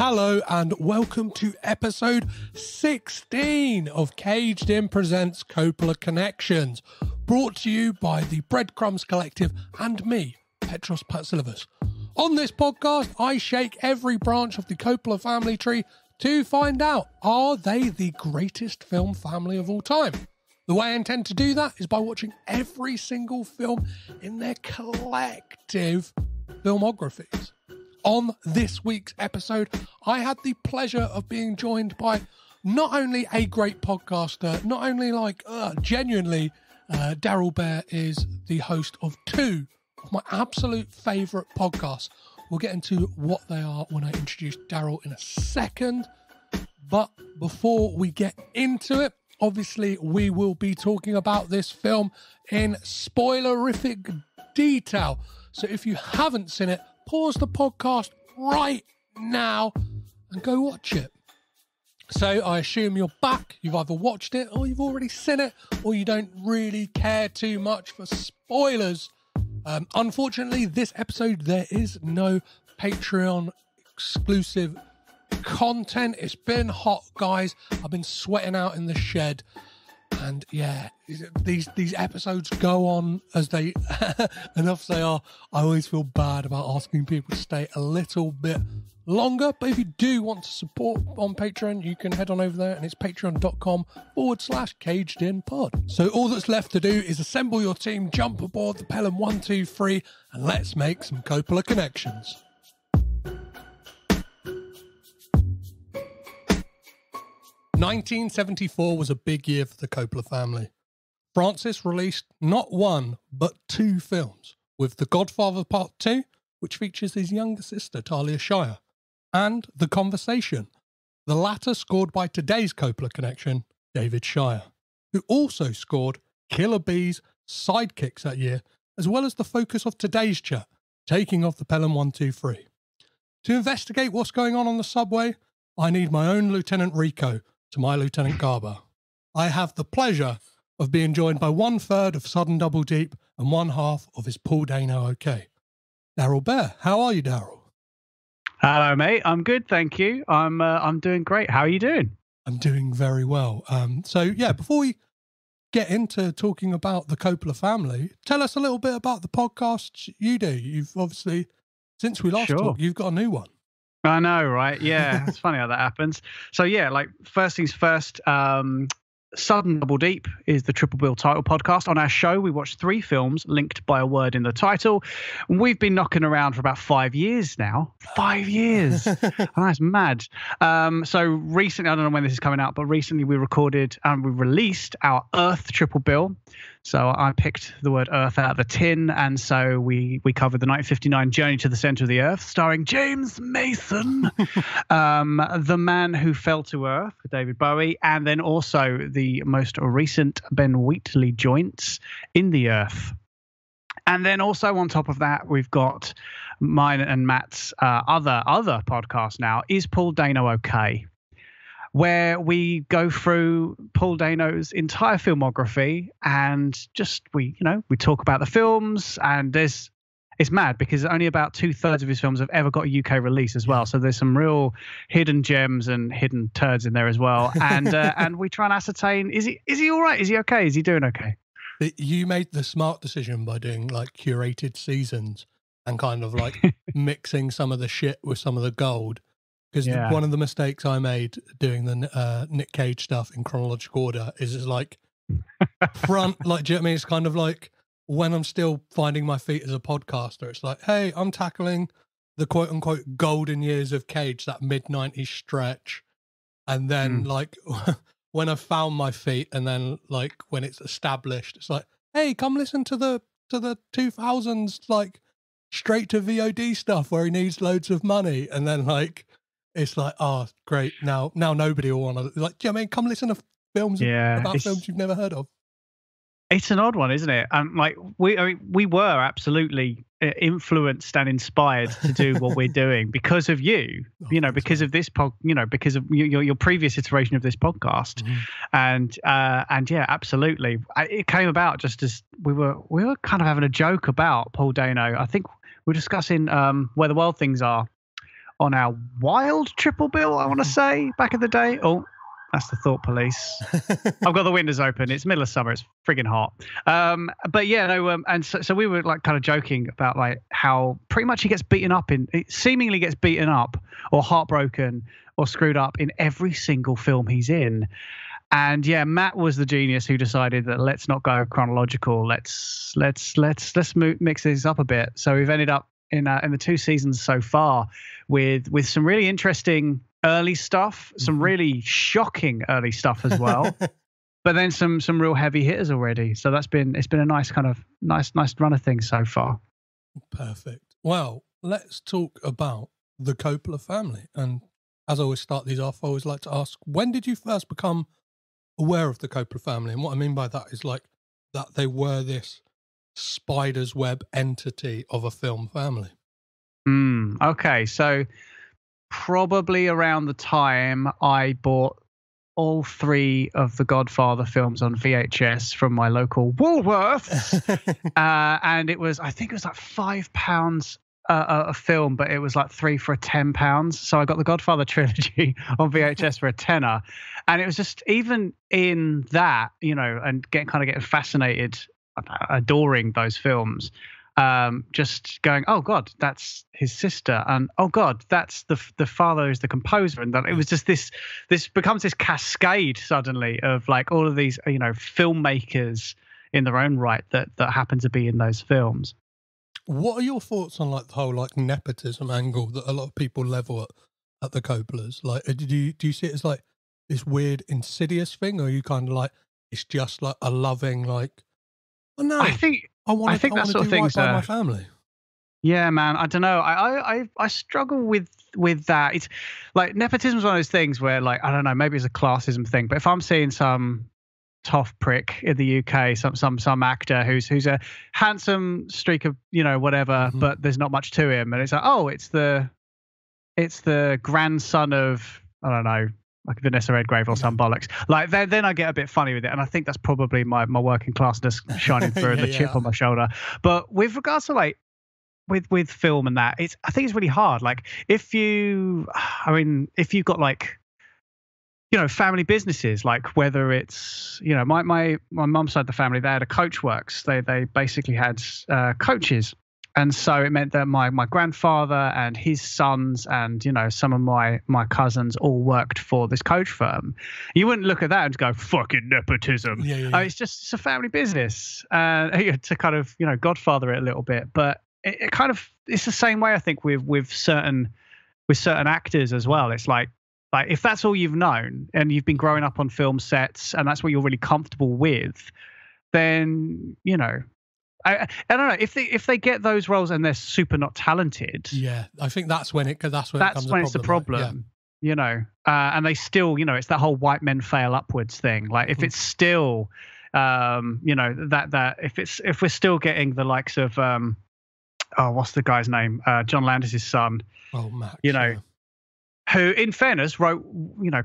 Hello and welcome to episode 16 of Caged In Presents Coppola Connections, brought to you by the Breadcrumbs Collective and me, Petros Patsilivas. On this podcast, I shake every branch of the Coppola family tree to find out, are they the greatest film family of all time? The way I intend to do that is by watching every single film in their collective filmographies. On this week's episode, I had the pleasure of being joined by not only a great podcaster, not only genuinely, Daryl Bär is the host of two of my absolute favourite podcasts. We'll get into what they are when I introduce Daryl in a second. But before we get into it, obviously we will be talking about this film in spoilerific detail. So if you haven't seen it, pause the podcast right now and go watch it. So I assume you're back, you've either watched it or you've already seen it, or you don't really care too much for spoilers. Unfortunately, this episode, there is no Patreon exclusive content. It's been hot, guys. I've been sweating out in the shed. And yeah, these episodes go on as they enough as they are. I always feel bad about asking people to stay a little bit longer. But if you do want to support on Patreon, you can head on over there and it's patreon.com/cagedinpod. So all that's left to do is assemble your team, jump aboard the Pelham 123, and let's make some Coppola connections. 1974 was a big year for the Coppola family. Francis released not one, but two films, with The Godfather Part 2, which features his younger sister, Talia Shire, and The Conversation, the latter scored by today's Coppola connection, David Shire, who also scored Killer Bee's Sidekicks that year, as well as the focus of today's chat, Taking Off the Pelham 123. To investigate what's going on the subway, I need my own Lieutenant Rico to my Lieutenant Garber. I have the pleasure of being joined by 1/3 of Sudden Double Deep and 1/2 of his Paul Dano OK. Daryl Bär, how are you, Daryl? Hello, mate. I'm good, thank you. I'm doing great. How are you doing? I'm doing very well. Before we get into talking about the Coppola family, tell us a little bit about the podcasts you do. You've obviously, since we last talked, you've got a new one. I know, right? Yeah, it's funny how that happens. So yeah, first things first, Sudden Double Deep is the Triple Bill title podcast. On our show, we watch 3 films linked by a word in the title. We've been knocking around for about 5 years now. 5 years. That's mad. So recently, I don't know when this is coming out, but recently we recorded and we released our Earth Triple Bill. So I picked the word Earth out of the tin, and so we covered the 1959 Journey to the Center of the Earth, starring James Mason, The Man Who Fell to Earth, David Bowie, and then also the most recent Ben Wheatley joints, In the Earth. And then also on top of that, we've got mine and Matt's other podcast now, Is Paul Dano OK? Where we go through Paul Dano's entire filmography and just we talk about the films, and it's mad because only about 2/3 of his films have ever got a UK release as well. So there's some real hidden gems and hidden turds in there as well. And and we try and ascertain, is he all right? Is he okay? Is he doing okay? You made the smart decision by doing curated seasons and kind of mixing some of the shit with some of the gold. Because one of the mistakes I made doing the Nick Cage stuff in chronological order is front, do you know what I mean? It's kind of when I'm still finding my feet as a podcaster, it's hey, I'm tackling the quote unquote golden years of Cage, that mid-90s stretch. And then when I've found my feet, and then when it's established, it's hey, come listen to the 2000s, straight to VOD stuff where he needs loads of money. And then it's oh, great. Now nobody will want to, do you know what I mean? Come listen to films about films you've never heard of. It's an odd one, isn't it? We were absolutely influenced and inspired to do what we're doing because of you, because of this because of your previous iteration of this podcast. And yeah, absolutely. It came about just as we were kind of having a joke about Paul Dano. I think we're discussing Where the Wild Things Are on our wild triple bill, I want to say, back in the day. Oh, that's the thought police. I've got the windows open. It's middle of summer. It's friggin' hot. But yeah, no. And so we were like kind of joking about like how pretty much he seemingly gets beaten up or heartbroken or screwed up in every single film he's in. And yeah, Matt was the genius who decided that let's not go chronological. Let's mix this up a bit. So we've ended up in the 2 seasons so far with some really interesting early stuff, some really shocking early stuff as well, but then some real heavy hitters already. So it's been a nice run of things so far. Perfect. Well, let's talk about the Coppola family. And as I always start these off, I always like to ask, when did you first become aware of the Coppola family? And what I mean by that is like that they were this spider's web entity of a film family. Okay, so probably around the time I bought all 3 of the Godfather films on VHS from my local Woolworths, and I think it was like £5 a film, but it was like 3 for £10. So I got the Godfather trilogy on VHS for a tenner, and it was just, even in that, and getting fascinated, adoring those films. Just going, oh God, that's his sister, and oh God, that's the father is the composer, and that it was just this becomes this cascade suddenly of like all of these filmmakers in their own right that happen to be in those films. What are your thoughts on like the whole like nepotism angle that a lot of people level at the Coppolas? Like, do you see it as like this weird insidious thing, or are you kind of like it's just like a loving like? Oh no, I think that sort of thing's by my family. Yeah, man. I don't know. I struggle with that. It's like nepotism is one of those things where, like, I don't know, maybe it's a classism thing, but if I'm seeing some tough prick in the UK, some actor who's a handsome streak of whatever, but there's not much to him, and it's like, oh, it's the grandson of, I don't know, like Vanessa Redgrave or some bollocks. Like then I get a bit funny with it, and I think that's probably my working classness shining through and the chip on my shoulder. But with regards to like with film and that, I think it's really hard. Like if you've got like family businesses, like whether it's my mum's side of the family, they had a coach works. They basically had coaches. And so it meant that my grandfather and his sons and, some of my cousins all worked for this coach firm. You wouldn't look at that and go, fucking nepotism. Yeah. It's a family business to kind of, godfather it a little bit. But it kind of, it's the same way, I think, with certain actors as well. It's like if that's all you've known and you've been growing up on film sets and that's what you're really comfortable with, then, I don't know if they get those roles and they're super not talented. Yeah, I think that's when it's the problem. Right? And they still, it's that whole white men fail upwards thing. Like if it's still, if we're still getting the likes of, what's the guy's name? John Landis' son. Oh, Max. Who, in fairness, wrote,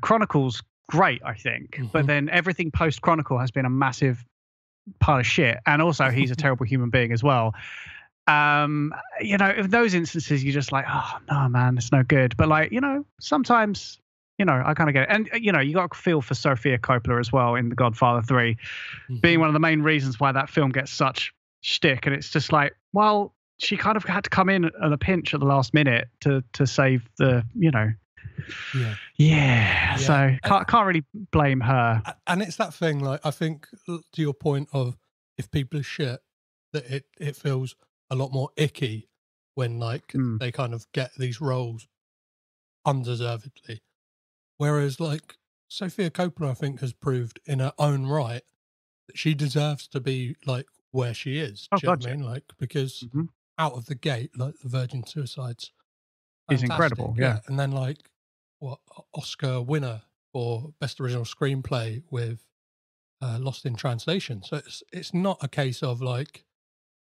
Chronicles great, I think, but then everything post Chronicle has been a massive pile of shit, and also he's a terrible human being as well. In those instances you're just like, oh no man, it's no good. But like, sometimes I kind of get it. And you got to feel for Sofia Coppola as well in The Godfather 3, being one of the main reasons why that film gets such shtick. And it's just like, well, she kind of had to come in at a pinch at the last minute to save the so can't really blame her. And it's that thing, like, I think to your point of if people are shit, that it feels a lot more icky when like they kind of get these roles undeservedly. Whereas like Sofia Coppola, I think, has proved in her own right that she deserves to be like where she is. Do you know what I mean? Like, because out of the gate, like the Virgin Suicides is incredible. Yeah. And then like Oscar winner for Best Original Screenplay with Lost in Translation. So it's not a case of like,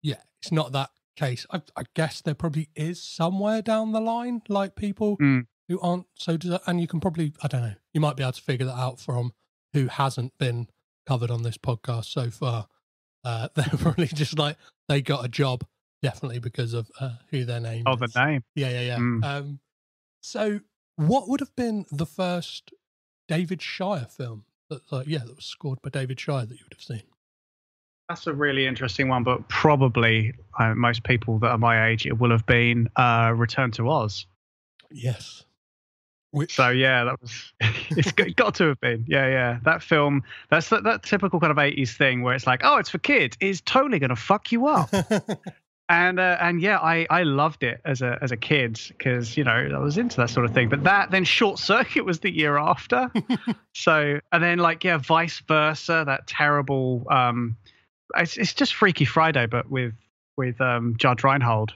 it's not that case. I guess there probably is somewhere down the line, like people who aren't so, and you can probably, I don't know, you might be able to figure that out from who hasn't been covered on this podcast so far. They're probably just like, they got a job definitely because of who their name is. The name. Yeah. So, what would have been the first David Shire film that was scored by David Shire that you would have seen? That's a really interesting one, but probably most people that are my age, it will have been Return to Oz. Yes. So yeah, that was it's got to have been. Yeah. That film, that's that typical kind of 80s thing where it's like, oh, it's for kids, it's totally gonna fuck you up. And yeah, I loved it as a kid because, you know, I was into that sort of thing. But then Short Circuit was the year after. So, and then vice versa, that terrible it's just Freaky Friday, but with Judge Reinhold.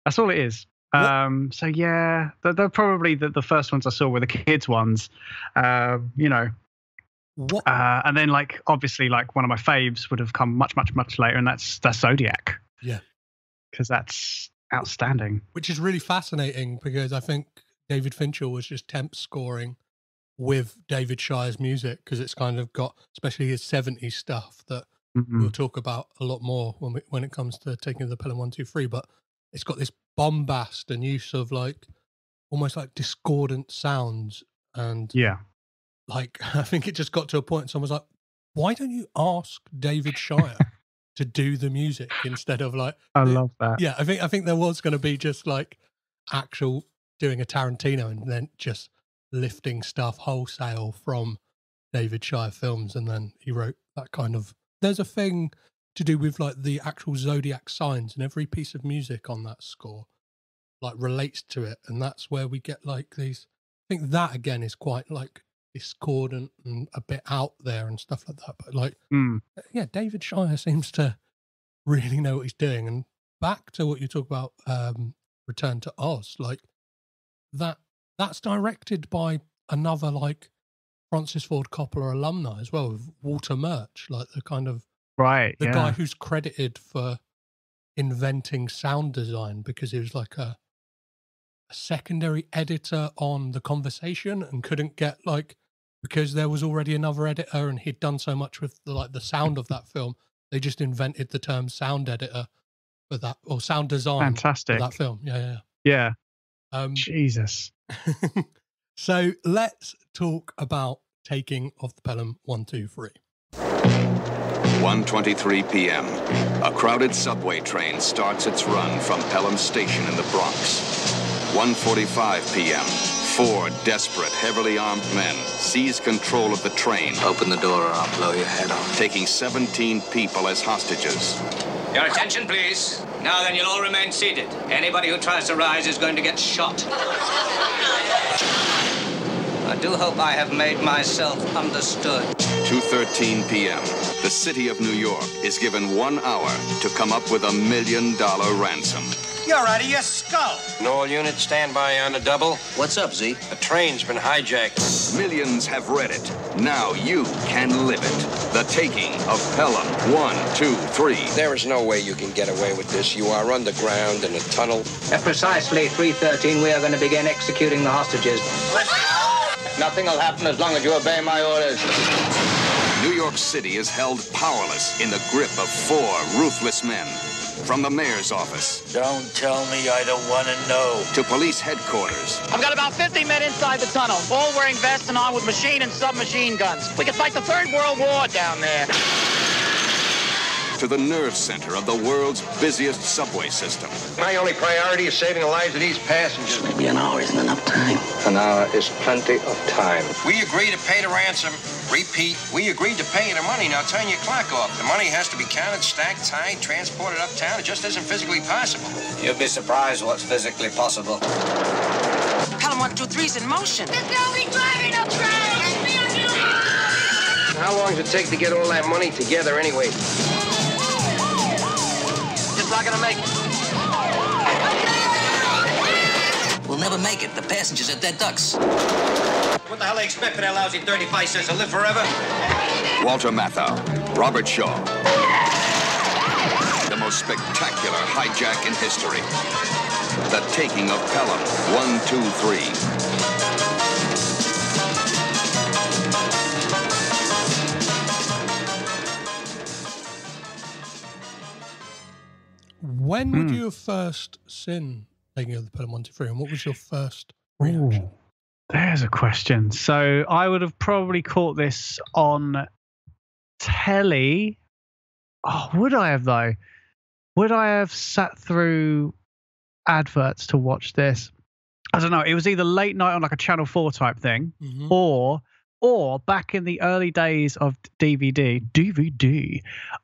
That's all it is. So yeah, they're probably the first ones I saw were the kids ones. You know. What? And then obviously one of my faves would have come much later, and that's Zodiac. Yeah. Because that's outstanding. Which is really fascinating because I think David Fincher was just temp scoring with David Shire's music because it's kind of got, especially his 70s stuff that we'll talk about a lot more when it comes to taking the Pelham 1 2 3. But it's got this bombast and use of almost discordant sounds. And I think it just got to a point someone was like, why don't you ask David Shire to do the music instead of I love that. Yeah, I think there was going to be just actual doing a Tarantino and then just lifting stuff wholesale from David Shire films, and then he wrote that kind of. There's a thing to do with the actual zodiac signs, and every piece of music on that score relates to it, and that's where we get these. I think that again is quite discordant and a bit out there and stuff like that. But David Shire seems to really know what he's doing. And back to what you talk about, Return to Oz, that's directed by another Francis Ford Coppola alumni as well, with Walter Murch, the kind of the guy who's credited for inventing sound design because he was a secondary editor on The Conversation and couldn't get because there was already another editor and he'd done so much with the sound of that film, they just invented the term sound editor for that, or sound design. Fantastic. For that film. Yeah. Jesus. So let's talk about taking of the Pelham 1 2 3. 1:23 p.m. A crowded subway train starts its run from Pelham Station in the Bronx. 1:45 p.m. 4 desperate, heavily armed men seize control of the train. Open the door or I'll blow your head off. Taking 17 people as hostages. Your attention, please. Now then, you'll all remain seated. Anybody who tries to rise is going to get shot. I do hope I have made myself understood. 2:13 p.m. The city of New York is given 1 hour to come up with $1 million ransom. You're out of your skull. And all units stand by on a double. What's up, Z? The train's been hijacked. Millions have read it. Now you can live it. The taking of Pelham 1 2 3. There is no way you can get away with this. You are underground in a tunnel. At precisely 3:13, we are going to begin executing the hostages. Nothing will happen as long as you obey my orders. New York City is held powerless in the grip of 4 ruthless men. From the mayor's office. Don't tell me I don't want to know. To police headquarters. I've got about 50 men inside the tunnel, all wearing vests and armed with machine and submachine guns. We could fight the Third World War down there. To the nerve center of the world's busiest subway system. My only priority is saving the lives of these passengers. Maybe an hour isn't enough time. An hour is plenty of time. We agreed to pay the ransom. Repeat, we agreed to pay you the money. Now turn your clock off. The money has to be counted, stacked, tied, transported uptown. It just isn't physically possible. You'll be surprised what's physically possible. Pelham 1 2 3's in motion. There's nobody driving a train! How long does it take to get all that money together anyway? Just not gonna make it. We'll never make it. The passengers are dead ducks. What the hell they expect for that lousy 35 cents to live forever? Walter Matthau, Robert Shaw. The most spectacular hijack in history. The taking of Pelham 1 2 3. When would you have first seen taking of the Pelham 1 2 3, and what was your first reaction? Ooh, there's a question. So I would have probably caught this on telly. Oh, would I have though? Would I have sat through adverts to watch this? I don't know. It was either late night on like a Channel 4 type thing, or back in the early days of DVD,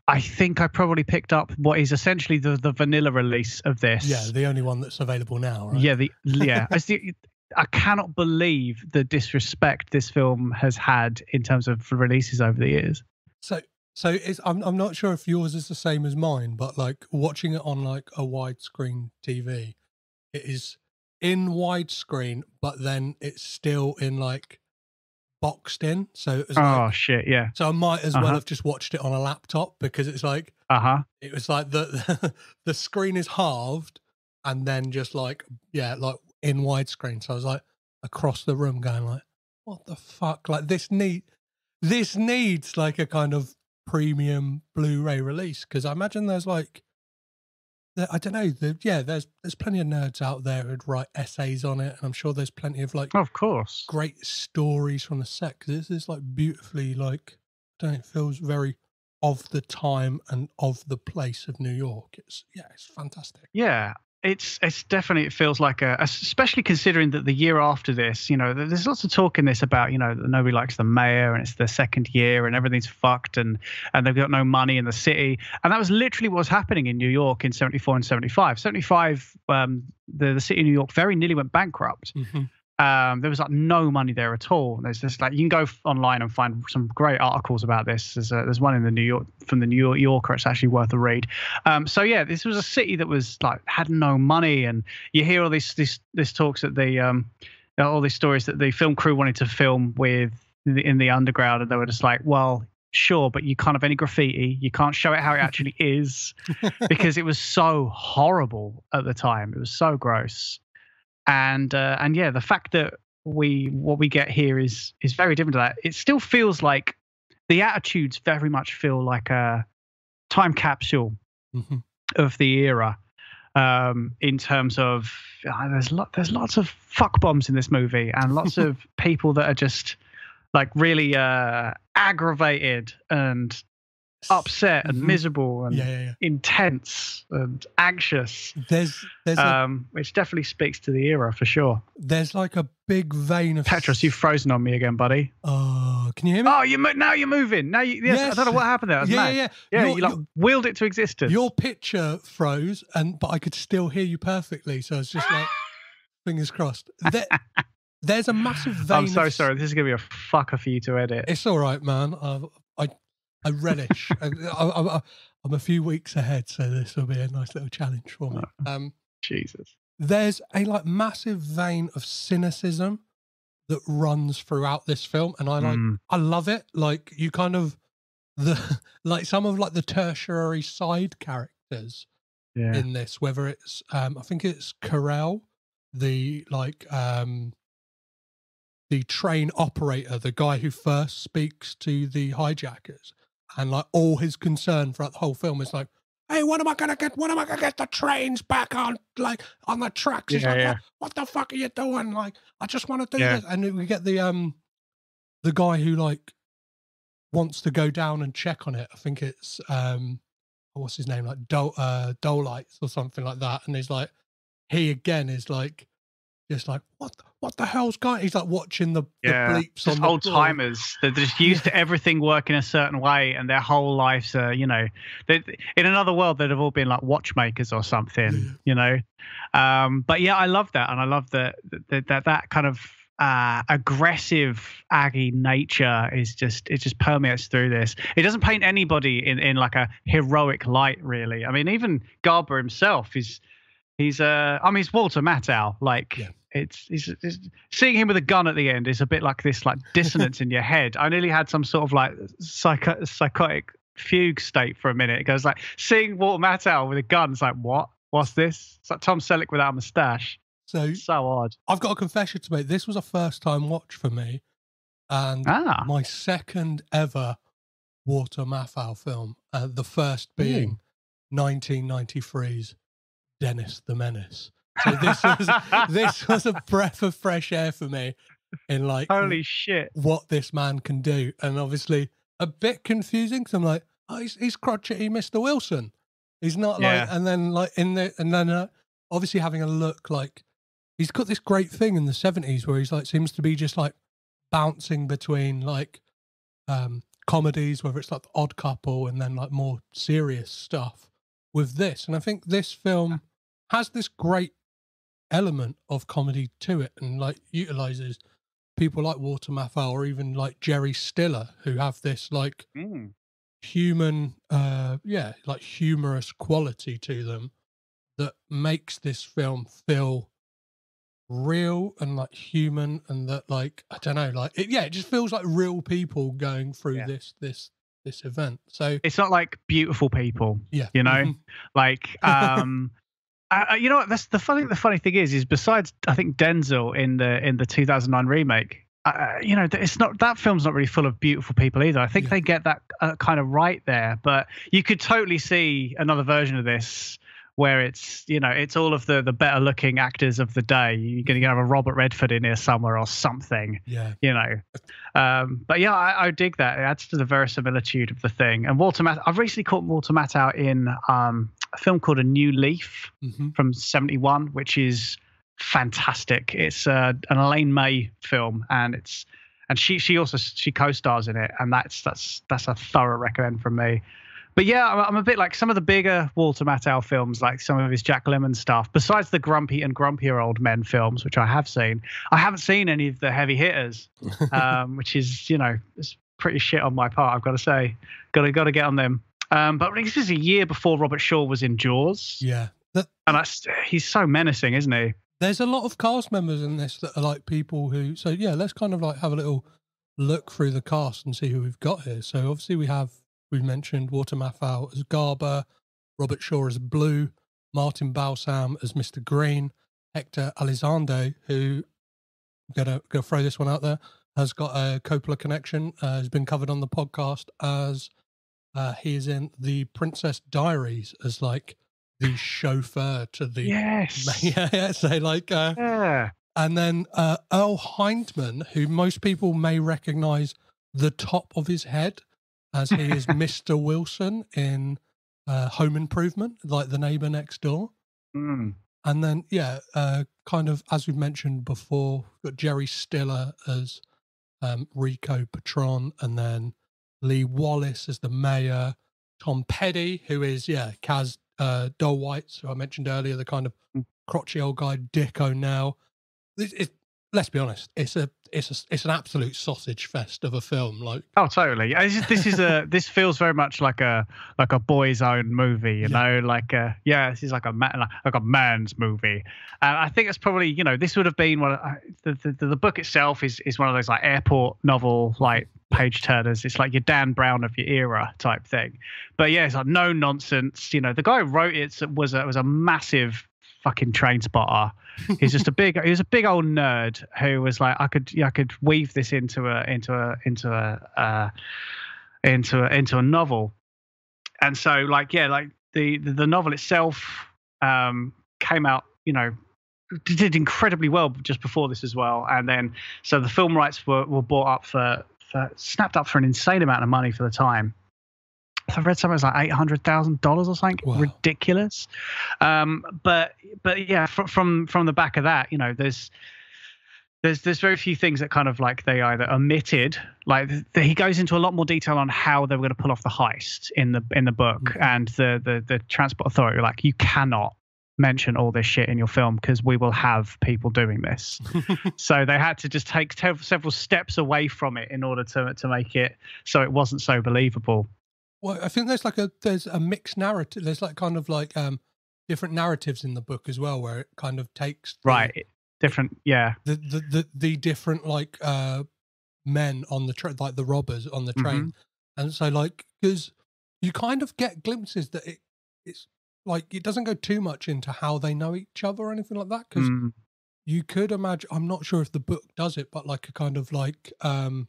I think I probably picked up what is essentially the vanilla release of this. Yeah, the only one that's available now, right? Yeah, I cannot believe the disrespect this film has had in terms of releases over the years. So I'm not sure if yours is the same as mine, but like watching it on like a widescreen TV, it is in widescreen, but then it's still in like boxed in. So it was shit, yeah. So I might as well have just watched it on a laptop, because it's like it was like the screen is halved and then just like like in widescreen. So I was like across the room going like, what the fuck? Like this needs like a kind of premium Blu-ray release, because I imagine there's like, I don't know, there's plenty of nerds out there who'd write essays on it, and I'm sure there's plenty of like, of course, great stories from the set, because this is like beautifully, like, I don't know, it feels very of the time and of the place of New York. It's fantastic. Yeah. It's definitely, it feels like especially considering that the year after this, you know, there's lots of talk in this about, you know, that nobody likes the mayor and it's their second year and everything's fucked and they've got no money in the city. And that was literally what was happening in New York in 74 and 75. 75, the city of New York very nearly went bankrupt. There was like no money there at all. There's just like, you can go online and find some great articles about this. There's one in the New Yorker. It's actually worth a read. So yeah, this was a city that was like had no money, and you hear all this talks that all these stories that the film crew wanted to film with in the underground, and they were just like, well, sure, but you can't have any graffiti. You can't show it how it actually is, because it was so horrible at the time. It was so gross. And yeah, the fact that what we get here is very different to that. It still feels like the attitudes very much feel like a time capsule of the era. In terms of there's lots of fuck bombs in this movie, and lots of people that are just like really aggravated and upset and miserable and intense and anxious. There's which definitely speaks to the era for sure. There's like a big vein of Petros, you've frozen on me again, buddy. Oh, can you hear me? Oh, now you're moving. Now yes. I don't know what happened there. Yeah. You like willed it to existence. Your picture froze, but I could still hear you perfectly. So it's just like fingers crossed. There's a massive vein. I'm so sorry. This is gonna be a fucker for you to edit. It's all right, man. I relish. I'm a few weeks ahead, so this will be a nice little challenge for me. Jesus. There's a like massive vein of cynicism that runs throughout this film, and I love it. Like you kind of some of like the tertiary side characters in this, whether it's I think it's Carell, the train operator, the guy who first speaks to the hijackers. And like all his concern throughout the whole film is like, hey, when am I gonna get the trains back on the tracks? He's what the fuck are you doing? Like, I just want to do this. And then we get the guy who like wants to go down and check on it. I think it's what's his name? Like Dolites or something like that. And he's like, he again is like just like, what the hell's going on? He's like watching the bleeps on the old timers. They're just used to everything working a certain way, and their whole lives are, you know, in another world they'd have all been like watchmakers or something, you know. But yeah, I love that, and I love that kind of aggressive Aggie nature is just, it just permeates through this. It doesn't paint anybody in like a heroic light, really. I mean, even Garber himself he's Walter Matthau. Like it's seeing him with a gun at the end is a bit like this like dissonance in your head. I nearly had some sort of like psychotic fugue state for a minute. It goes like seeing Walter Matthau with a gun. It's like, what's this? It's like Tom Selleck without a mustache. So odd. I've got a confession to make. This was a first time watch for me, and my second ever Walter Matthau film. The first being 1993's Dennis the Menace. So this was a breath of fresh air for me in like holy shit what this man can do. And obviously a bit confusing because I'm like, oh, he's crotchety Mr. Wilson. He's not like, and then like obviously having a look like he's got this great thing in the 70s where he's like seems to be just like bouncing between like comedies, whether it's like The Odd Couple and then like more serious stuff with this. And I think this film has this great element of comedy to it and like utilizes people like Walter Matthau or even like Jerry Stiller who have this like human like humorous quality to them that makes this film feel real and like human, and that like I don't know, like it just feels like real people going through this event. So it's not like beautiful people, you know, like you know what? That's the funny thing is besides I think Denzel in the 2009 remake, you know, it's not, that film's not really full of beautiful people either. I think they get that kind of right there, but you could totally see another version of this where it's, you know, it's all of the better looking actors of the day. You're going to have a Robert Redford in here somewhere or something, you know. But yeah, I dig that. It adds to the verisimilitude of the thing. And I've recently caught Walter Matthau in a film called A New Leaf from '71, which is fantastic. It's an Elaine May film, and she co-stars in it, and that's a thorough recommend from me. But yeah, I'm a bit like some of the bigger Walter Matthau films, like some of his Jack Lemmon stuff. Besides the grumpy and grumpier old men films, which I have seen, I haven't seen any of the heavy hitters, which is, you know, it's pretty shit on my part, I've got to say. Got to get on them. But this is a year before Robert Shaw was in Jaws. Yeah, and he's so menacing, isn't he? There's a lot of cast members in this that are like people who. So yeah, let's kind of like have a little look through the cast and see who we've got here. So obviously we've mentioned Walter Matthau as Garber, Robert Shaw as Blue, Martin Balsam as Mr. Green, Hector Elizondo, who gonna throw this one out there, has got a Coppola connection, has been covered on the podcast as he is in The Princess Diaries as like the chauffeur to the so like and then Earl Hindman, who most people may recognize the top of his head as he is Mr. Wilson in Home Improvement, like the neighbor next door. And then kind of as we've mentioned before, we've got Jerry Stiller as Rico Patron, and then Lee Wallace as the mayor, Tom Petty, who is Kaz Dolwhite, who I mentioned earlier, the kind of crotchety old guy, Dicko now. Let's be honest, it's an absolute sausage fest of a film. Like, oh, totally. This feels very much like a boy's own movie, you know, like this is like a man's movie. And I think it's probably, you know, this would have been the book itself is one of those like airport novel like page turners. It's like your Dan Brown of your era type thing. But yeah, it's like no nonsense. You know, the guy who wrote it was a massive fucking train spotter. He was a big old nerd who was like, I could weave this into a novel. And so like the novel itself came out, you know, did incredibly well just before this as well. And then so the film rights were bought up snapped up for an insane amount of money for the time. I read something was like $800,000 or something. Wow. Ridiculous. But yeah, from the back of that, you know, there's very few things that kind of like they either omitted. Like he goes into a lot more detail on how they were going to pull off the heist in the book, and the Transport Authority were like, you cannot mention all this shit in your film because we will have people doing this. So they had to just take several steps away from it in order to make it so it wasn't so believable. Well, I think there's a mixed narrative. There's like kind of like different narratives in the book as well, where it kind of takes different the different like men on the train, like the robbers on the train, and so like because you kind of get glimpses that it's like it doesn't go too much into how they know each other or anything like that, because you could imagine, I'm not sure if the book does it, but like a kind of like almost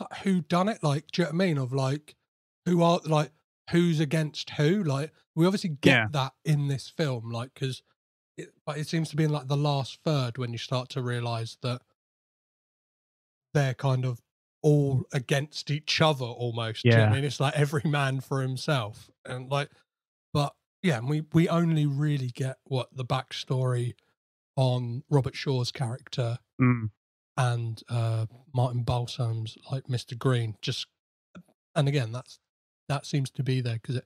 like who done it, like, do you know what I mean, of like who are like who's against who. Like we obviously get that in this film, like because but it seems to be in like the last third when you start to realise that they're kind of all against each other almost. Do you know what I mean? It's like every man for himself, and like, but yeah, we only really get what the backstory on Robert Shaw's character and Martin Balsam's like Mr. Green. And again, that seems to be there because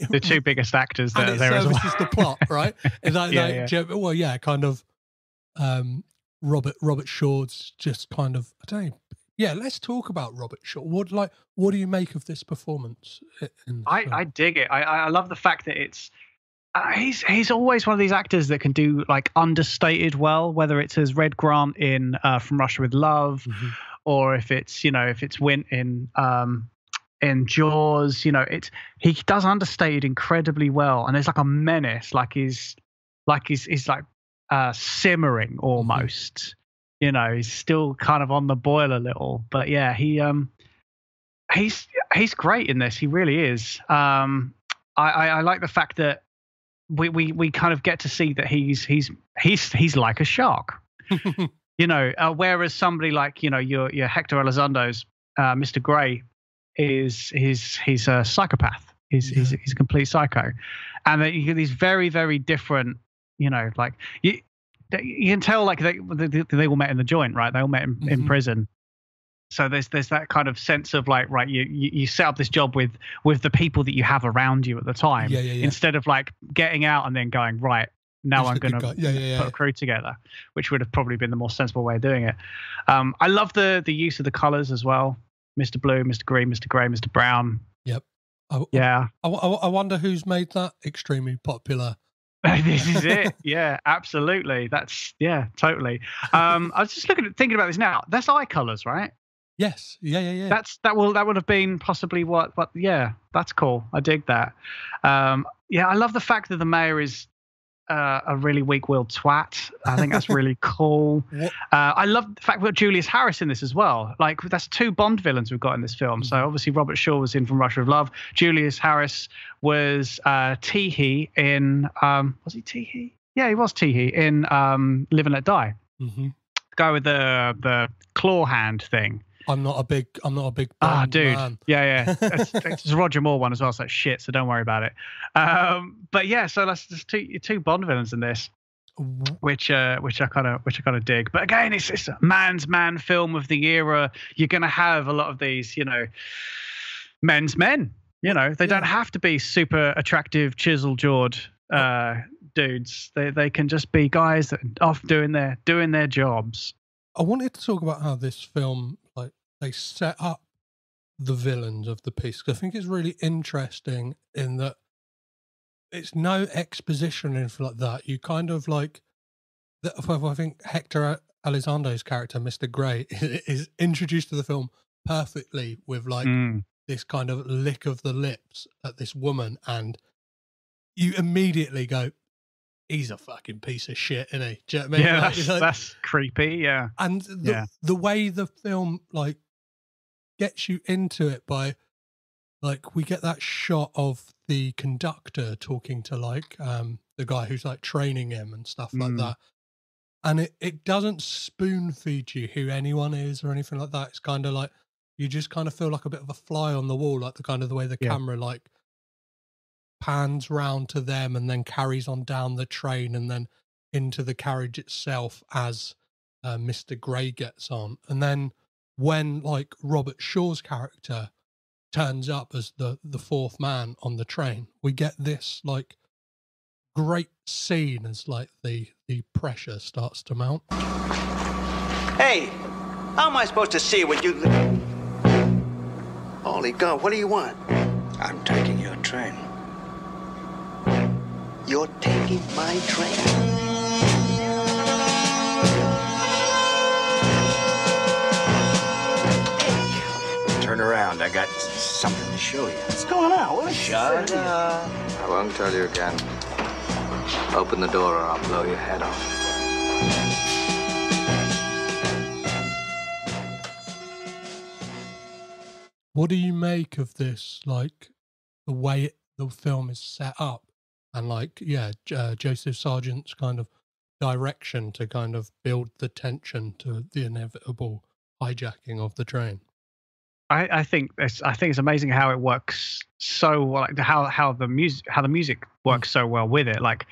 the two biggest actors that and are it there as well. services the plot, right? Well, yeah, kind of. Robert Shaw's just kind of, I don't know. Yeah, let's talk about Robert Shaw. What do you make of this performance? I dig it. I love the fact that it's he's always one of these actors that can do like understated well, whether it's as Red Grant in From Russia with Love, or if it's Wint in Jaws. He does understated incredibly well, and there's like a menace, like he's simmering almost. He's still kind of on the boil a little, but yeah, he's great in this. He really is. I like the fact that we kind of get to see that he's like a shark. Whereas somebody like your Hector Elizondo's Mr. Grey he's a psychopath. He's a complete psycho, and you get these very, very different. Like you can tell, like they all met in the joint, right? They all met in prison. So there's that kind of sense of like, right, you set up this job with the people that you have around you at the time, instead of like getting out and then going, right, now I'm going to put a crew together, which would have probably been the more sensible way of doing it. I love the use of the colors as well. Mr. Blue, Mr. Green, Mr. Grey, Mr. Brown. Yep. I wonder who's made that extremely popular. This is it. Yeah, absolutely. Totally. I was just thinking about this now. That's eye colors, right? Yes. Yeah. That would have been possibly what. Yeah, that's cool. I dig that. I love the fact that the mayor is a really weak-willed twat. I think that's really cool. I love the fact we've got Julius Harris in this as well. Like, that's two Bond villains we've got in this film. So obviously Robert Shaw was in From Russia with Love. Julius Harris was Teehee in was he Teehee? Yeah, he was Teehee in Live and Let Die. The guy with the claw hand thing. I'm not a big dude. Man. Yeah. It's a Roger Moore one as well, so it's shit, so don't worry about it. But yeah, so that's just two Bond villains in this, which I kind of dig. But again, it's a man's man film of the era. You're gonna have a lot of these, men's men. They don't have to be super attractive, chisel-jawed dudes. They can just be guys that are off doing their jobs. I wanted to talk about how this film, like, they set up the villains of the piece. I think it's really interesting in that it's no exposition or anything like that. You kind of like, I think Hector Elizondo's character, Mr. Grey, is introduced to the film perfectly with like this kind of lick of the lips at this woman, and you immediately go, he's a fucking piece of shit, isn't he? Do you know what I mean? Yeah, that's creepy, yeah. And the way the film, like, gets you into it by, like, we get that shot of the conductor talking to, like, the guy who's, like, training him and stuff like that. And it doesn't spoon feed you who anyone is or anything like that. It's kind of like, you just kind of feel like a bit of a fly on the wall, like the kind of the way the camera, like, pans round to them and then carries on down the train and then into the carriage itself as Mr. Grey gets on. And then when, like, Robert Shaw's character turns up as the fourth man on the train, we get this, like, great scene as, like, the pressure starts to mount. Hey, how am I supposed to see what you... Holy God, what do you want? I'm taking your train. You're taking my train? Turn around. I got something to show you. What's going on? Shut up. I won't tell you again. Open the door or I'll blow your head off. What do you make of this, like, the way the film is set up? and like Joseph Sargent's kind of direction to kind of build the tension to the inevitable hijacking of the train. I think it's amazing how it works so well, like how the music works so well with it. Like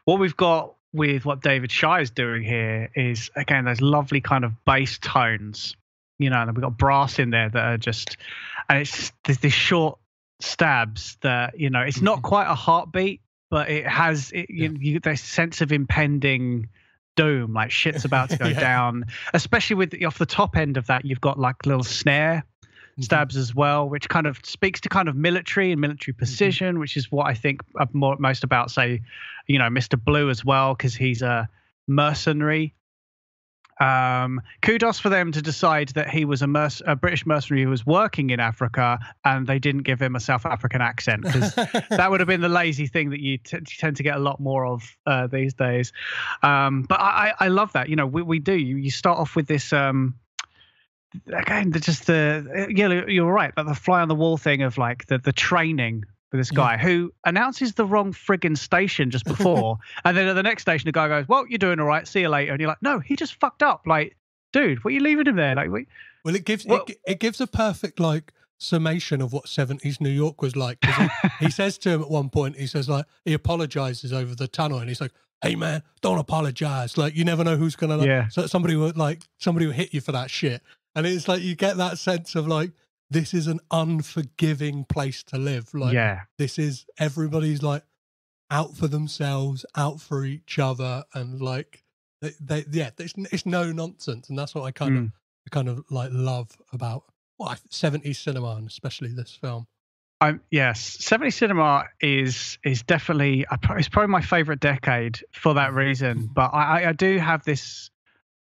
what we've got with what David Shire is doing here is, again, those lovely kind of bass tones, you know, and we've got brass in there that are just, and it's there's these short stabs that, you know, it's not quite a heartbeat, but it has you get this sense of impending doom, like shit's about to go down. Especially with off the top end of that, you've got like little snare stabs as well, which kind of speaks to kind of military and military precision, which is what I think most about, say, you know, Mr. Blue as well, because he's a mercenary. Kudos for them to decide that he was a British mercenary who was working in Africa, and they didn't give him a South African accent, because that would have been the lazy thing that you tend to get a lot more of these days. But I love that. You know, we do. You start off with this. Again, you're right, but the fly on the wall thing of like the training for this guy who announces the wrong friggin' station just before, and then at the next station the guy goes, "Well, you're doing all right, see you later," and you're like, "No, he just fucked up." Like, dude, what are you leaving him there? Like, well, it gives a perfect like summation of what 70s New York was like. He says to him at one point, he says like, he apologizes over the tunnel, and he's like, "Hey man, don't apologize. Like, you never know who's gonna so somebody will hit you for that shit." And it's like you get that sense of like, this is an unforgiving place to live. Like, this is, everybody's like out for themselves, out for each other, and like it's no nonsense. And that's what I kind of like love about 70s cinema, and especially this film. Yes, 70s cinema is definitely, it's probably my favorite decade for that reason. But I do have this.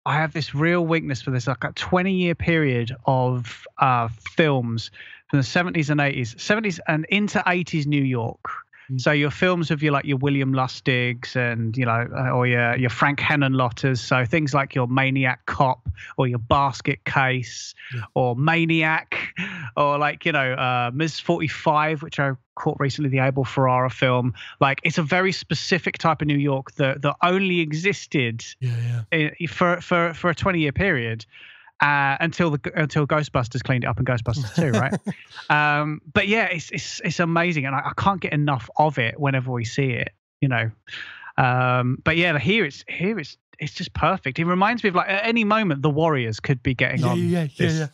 I have this real weakness for this, like a 20-year period of films from the 70s and 70s and into 80s New York. So your films of your William Lustigs and, you know, or your Frank Henenlotters. So things like your Maniac Cop or your Basket Case or Maniac, or like, you know, Ms. 45, which I caught recently, the Abel Ferrara film. Like, it's a very specific type of New York that only existed for a 20-year period. Until Ghostbusters cleaned it up in Ghostbusters 2, right? But yeah, it's amazing, and I can't get enough of it whenever we see it, you know. But yeah, here it's just perfect. It reminds me of, like, at any moment the Warriors could be getting on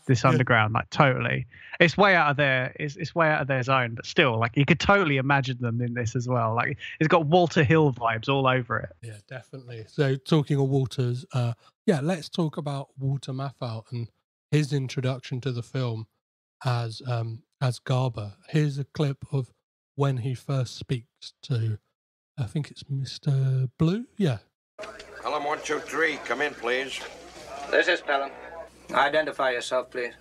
this underground, like, totally. It's way out of it's way out of their zone, but still, like, you could totally imagine them in this as well. Like, it's got Walter Hill vibes all over it. Yeah, definitely. So talking of Walters, let's talk about Walter Matthau and his introduction to the film as Garber. Here's a clip of when he first speaks to, I think it's Mr. Blue. Yeah. Pelham 123, come in, please. This is Pelham. Identify yourself, please.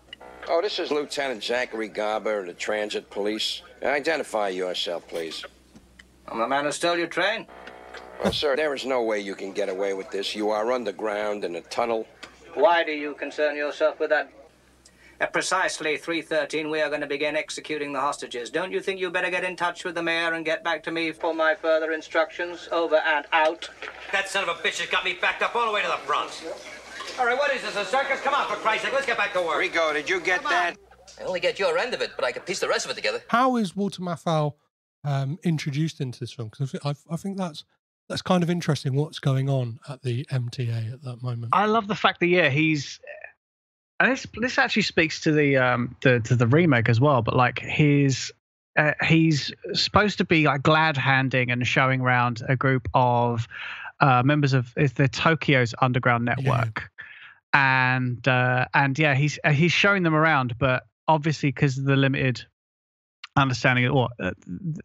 Oh, this is Lieutenant Zachary Garber of the Transit Police. Identify yourself, please. I'm the man who stole your train. Well, sir, there is no way you can get away with this. You are underground in a tunnel. Why do you concern yourself with that? At precisely 3:13, we are going to begin executing the hostages. Don't you think you better get in touch with the mayor and get back to me for my further instructions? Over and out. That son of a bitch has got me backed up all the way to the Bronx. All right, what is this, a circus? Come on, for Christ's sake, let's get back to work. Rico, did you get that? I only get your end of it, but I can piece the rest of it together. How is Walter Matthau introduced into this film? Because I think that's kind of interesting, what's going on at the MTA at that moment. I love the fact that he's, and this actually speaks to the remake as well. But like he's supposed to be like glad handing and showing around a group of members of the Tokyo's underground network, and he's showing them around, but obviously because of the limited understanding or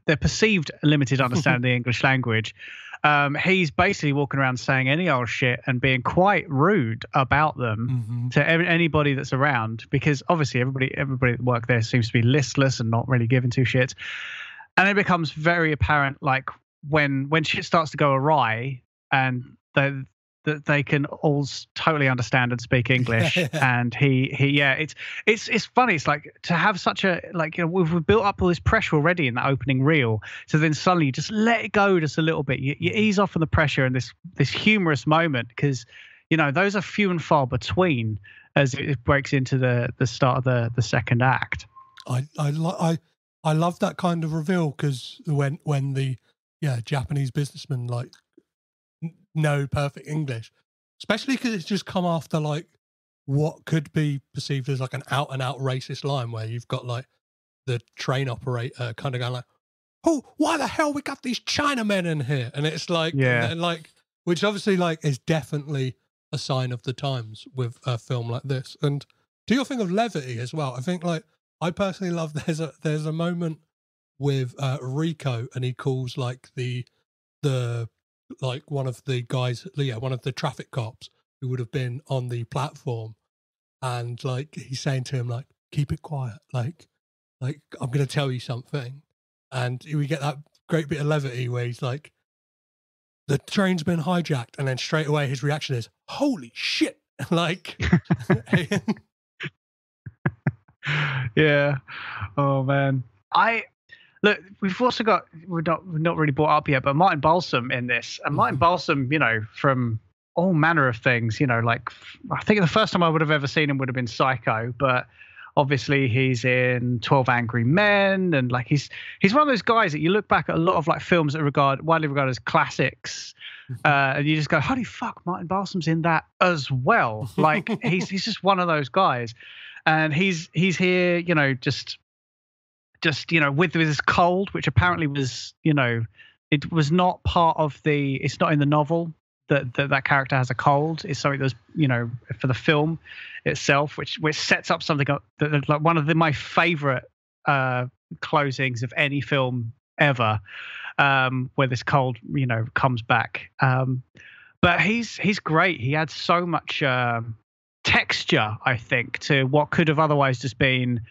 their perceived limited understanding of the English language, he's basically walking around saying any old shit and being quite rude about them to anybody that's around, because obviously everybody that worked there seems to be listless and not really giving two shits. And it becomes very apparent, like when shit starts to go awry and that they can all totally understand and speak English. And it's funny. It's like to have such a, like, you know, we've built up all this pressure already in that opening reel. So then suddenly you just let it go just a little bit. You ease off on the pressure and this humorous moment, because, you know, those are few and far between as it breaks into the start of the second act. I love that kind of reveal, because when the Japanese businessman like know perfect English, especially because it's just come after like what could be perceived as like an out and out racist line, where you've got like the train operator kind of going like, "Oh, why the hell we got these Chinamen in here?" And it's like, and like, which obviously like is definitely a sign of the times with a film like this. And to your thing of levity as well, I think like I personally love there's a moment with Rico, and he calls like the like one of the guys, one of the traffic cops who would have been on the platform, and like he's saying to him like, keep it quiet, like I'm gonna tell you something. And we get that great bit of levity where he's like, the train's been hijacked, and then straight away his reaction is, holy shit. Like yeah. Oh man. Look, we've also got, we're not really brought up yet, but Martin Balsam in this. And Martin Balsam, you know, from all manner of things, you know, like I think the first time I would have ever seen him would have been Psycho, but obviously he's in 12 Angry Men, and like he's one of those guys that you look back at a lot of like films that widely regarded as classics, and you just go, holy fuck, Martin Balsam's in that as well. Like he's just one of those guys, and he's here, you know, just you know, with his cold, which apparently was, you know, it was not part of it's not in the novel that character has a cold. It's something that's, you know, for the film itself, which sets up something up that like one of my favorite closings of any film ever, where this cold, you know, comes back. But he's great. He adds so much texture, I think, to what could have otherwise just been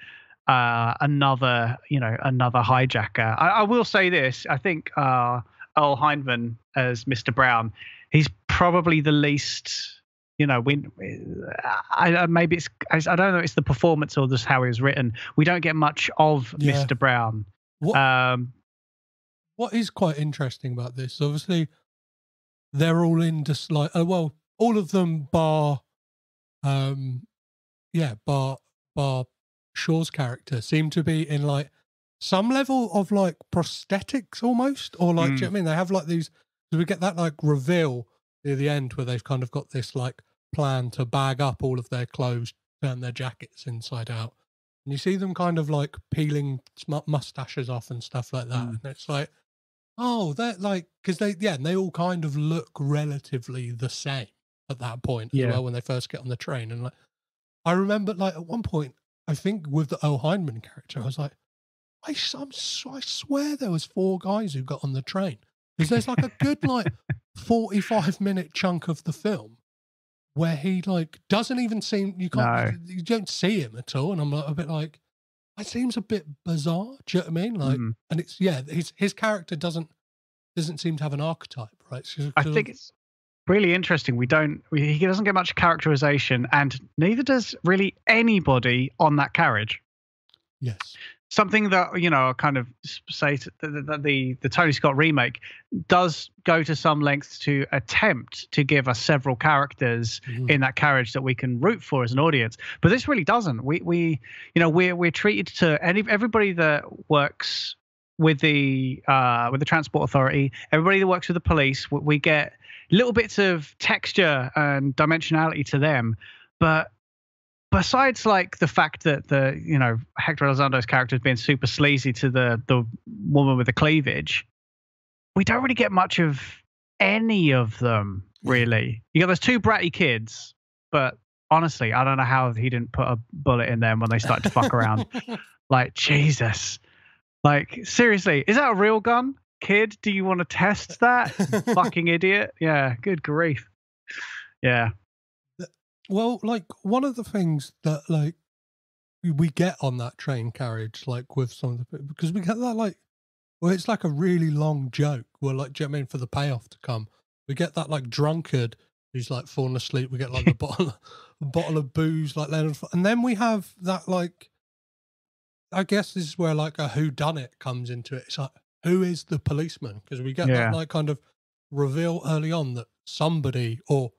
another hijacker. I will say this. I think Earl Hindman as Mr. Brown, he's probably the least, you know, maybe it's, I don't know, it's the performance or just how he was written. We don't get much of Mr. Brown. What is quite interesting about this, obviously, they're all in just like, all of them bar Shaw's character seem to be in like some level of like prosthetics almost, or like, do you know what I mean? They have like these, so we get that like reveal near the end where they've kind of got this like plan to bag up all of their clothes, turn their jackets inside out. And you see them kind of like peeling mustaches off and stuff like that. And it's like, oh, they're like, because they all kind of look relatively the same at that point as well when they first get on the train. And like, I remember like at one point, I think with the Earl Hindman character, I was like, I swear there was 4 guys who got on the train. Because there's like a good like 45-minute chunk of the film where he like doesn't even seem, you don't see him at all. And I'm like, a bit like, it seems a bit bizarre. Do you know what I mean? Like, and it's, his character doesn't seem to have an archetype, right? I think it's really interesting. He doesn't get much characterization, and neither does really anybody on that carriage. Yes. Something that, you know, I kind of say that the Tony Scott remake does go to some lengths to attempt to give us several characters in that carriage that we can root for as an audience, but this really doesn't. We're treated to everybody that works with the transport authority, everybody that works with the police. We get little bits of texture and dimensionality to them, but besides like the fact that Hector Elizondo's character is being super sleazy to the woman with the cleavage, we don't really get much of any of them, really. You got those 2 bratty kids, but honestly, I don't know how he didn't put a bullet in them when they started to fuck around. Like, Jesus. Like, seriously, is that a real gun? Kid, do you want to test that? Fucking idiot. Yeah, good grief. Yeah. Well, like, one of the things that, like, we get on that train carriage, like, with some of the, because we get that, like, well, it's like a really long joke where, like, do you know what I mean, for the payoff to come. We get that, like, drunkard who's like falling asleep. We get like the bottle of booze like laying on the floor. And then we have that like, I guess this is where like a whodunit comes into it. It's like, who is the policeman? Because we get that like kind of reveal early on that somebody and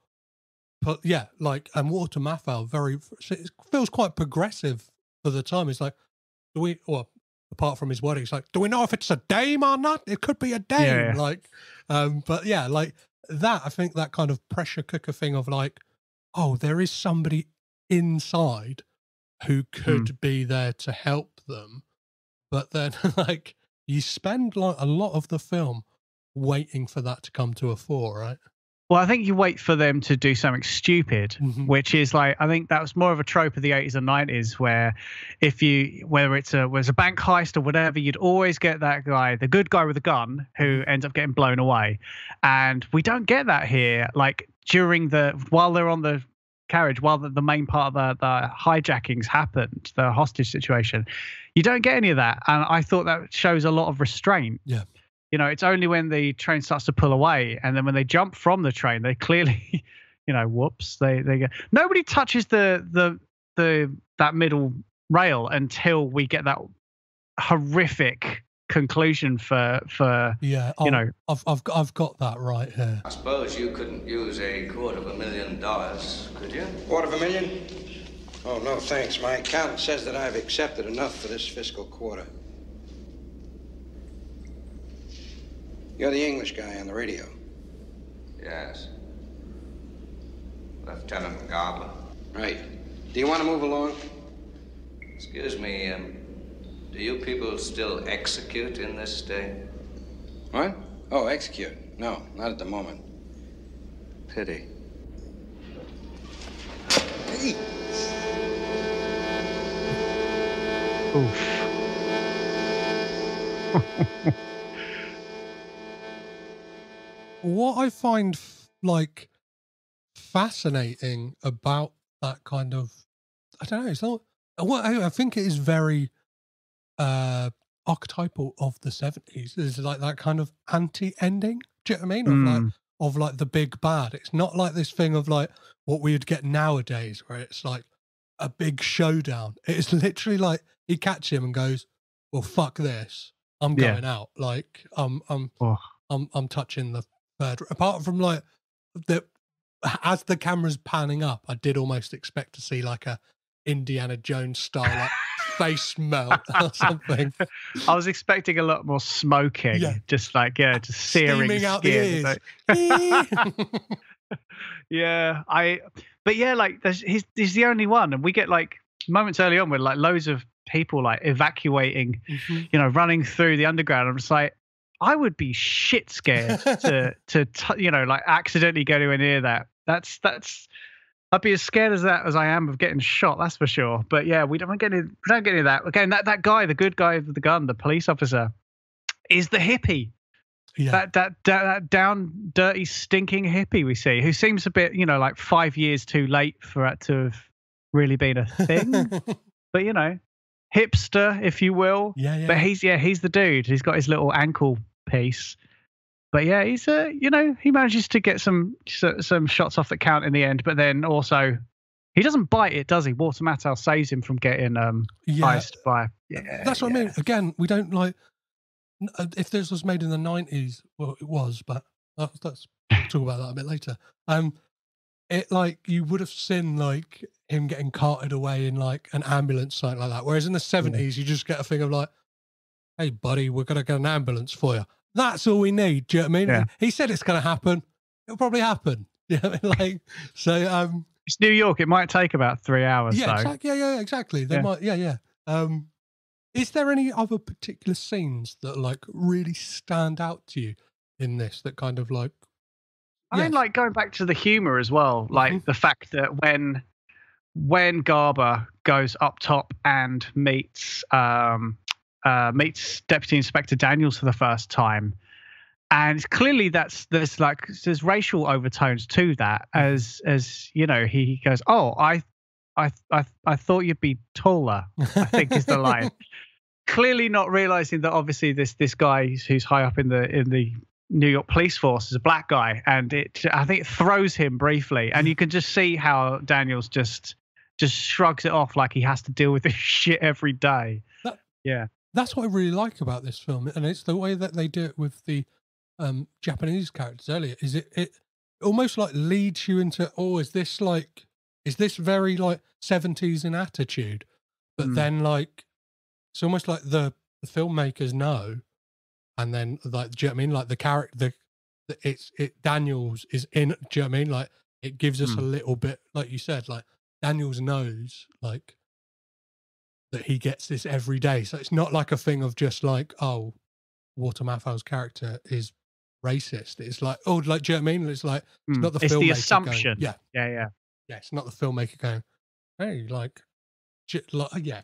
Walter Matthau it feels quite progressive for the time. It's like, apart from his wording, it's like, do we know if it's a dame or not? It could be a dame. Yeah. Like, but yeah, like that, I think that kind of pressure cooker thing of like, oh, there is somebody inside who could be there to help them. But then like you spend like a lot of the film waiting for that to come to a fore, right? Well, I think you wait for them to do something stupid, which is like, I think that was more of a trope of the 80s and 90s where whether it's a bank heist or whatever, you'd always get that guy, the good guy with a gun who ends up getting blown away. And we don't get that here. Like while they're on the carriage, while the main part of the hijackings happened, the hostage situation, you don't get any of that. And I thought that shows a lot of restraint. Yeah. You know, it's only when the train starts to pull away, and then when they jump from the train, they clearly, whoops, they go. Nobody touches that middle rail until we get that horrific conclusion for I've got that right here. I suppose you couldn't use $250,000, could you? $250,000? Oh, no, thanks. My accountant says that I've accepted enough for this fiscal quarter. You're the English guy on the radio. Yes. Lieutenant Gabler. Right. Do you want to move along? Excuse me, do you people still execute in this state? What? Oh, execute? No, not at the moment. Pity. Hey! Oof. What I find like fascinating about that kind of, I don't know, it's not, I think it is very archetypal of the 70s. Is like that kind of anti-ending. Do you know what I mean? Of like the big bad. It's not like this thing of like what we would get nowadays, where it's like a big showdown. It's literally like he catches him and goes, "Well, fuck this. I'm going out. Like I'm touching the third." Apart from like as the camera's panning up, I did almost expect to see like a Indiana Jones style like face melt or something. I was expecting a lot more smoking, just searing steaming out skin. the ears. He's the only one, and we get like moments early on with like loads of people like evacuating, running through the underground. I'm just like, I would be shit scared to like accidentally go anywhere near that. That's I'd be as scared as I am of getting shot. That's for sure. But yeah, we don't get any of that. Again, that guy, the good guy with the gun, the police officer, is the hippie. Yeah. That down, dirty, stinking hippie we see, who seems a bit, like 5 years too late for it to have really been a thing. But hipster, if you will. Yeah. But he's the dude. He's got his little ankle piece. But yeah, he's he manages to get some shots off that count in the end. But then also, he doesn't bite it, does he? Walter Matthau saves him from getting iced by. Yeah, that's what I mean. Again, we don't like. If this was made in the 90s, well, it was, but we'll talk about that a bit later. It like you would have seen like him getting carted away in like an ambulance, something like that. Whereas in the 70s, you just get a thing of like, "Hey, buddy, we're gonna get an ambulance for you." That's all we need. Do you know what I mean? Yeah. He said it's gonna happen. It'll probably happen. You know what I mean? Like, so it's New York. It might take about 3 hours. Yeah, so. Exactly. They might. Yeah. Is there any other particular scenes that like really stand out to you in this that kind of like? I mean, like going back to the humor as well, like the fact that when Garber goes up top and meets Deputy Inspector Daniels for the first time, and clearly there's racial overtones to that, as he goes, "Oh, I thought you'd be taller," I think is the line. Clearly not realizing that obviously this guy who's high up in the New York police force as a black guy, and I think it throws him briefly, and you can just see how Daniels just shrugs it off like he has to deal with this shit every day. That's what I really like about this film, and it's the way that they do it with the Japanese characters earlier. Is it almost like leads you into, is this very like 70s in attitude, but then like it's almost like the filmmakers know. And then, like, do you know what I mean? Like the character, Daniels is in. Do you know what I mean? Like, it gives us a little bit, like you said, like Daniels knows, like, that he gets this every day. So it's not like a thing of just like, oh, Walter Matthau's character is racist. It's like, do you know what I mean? It's like it's not the filmmaker. It's the assumption. Going, yeah. It's not the filmmaker going, hey, like yeah.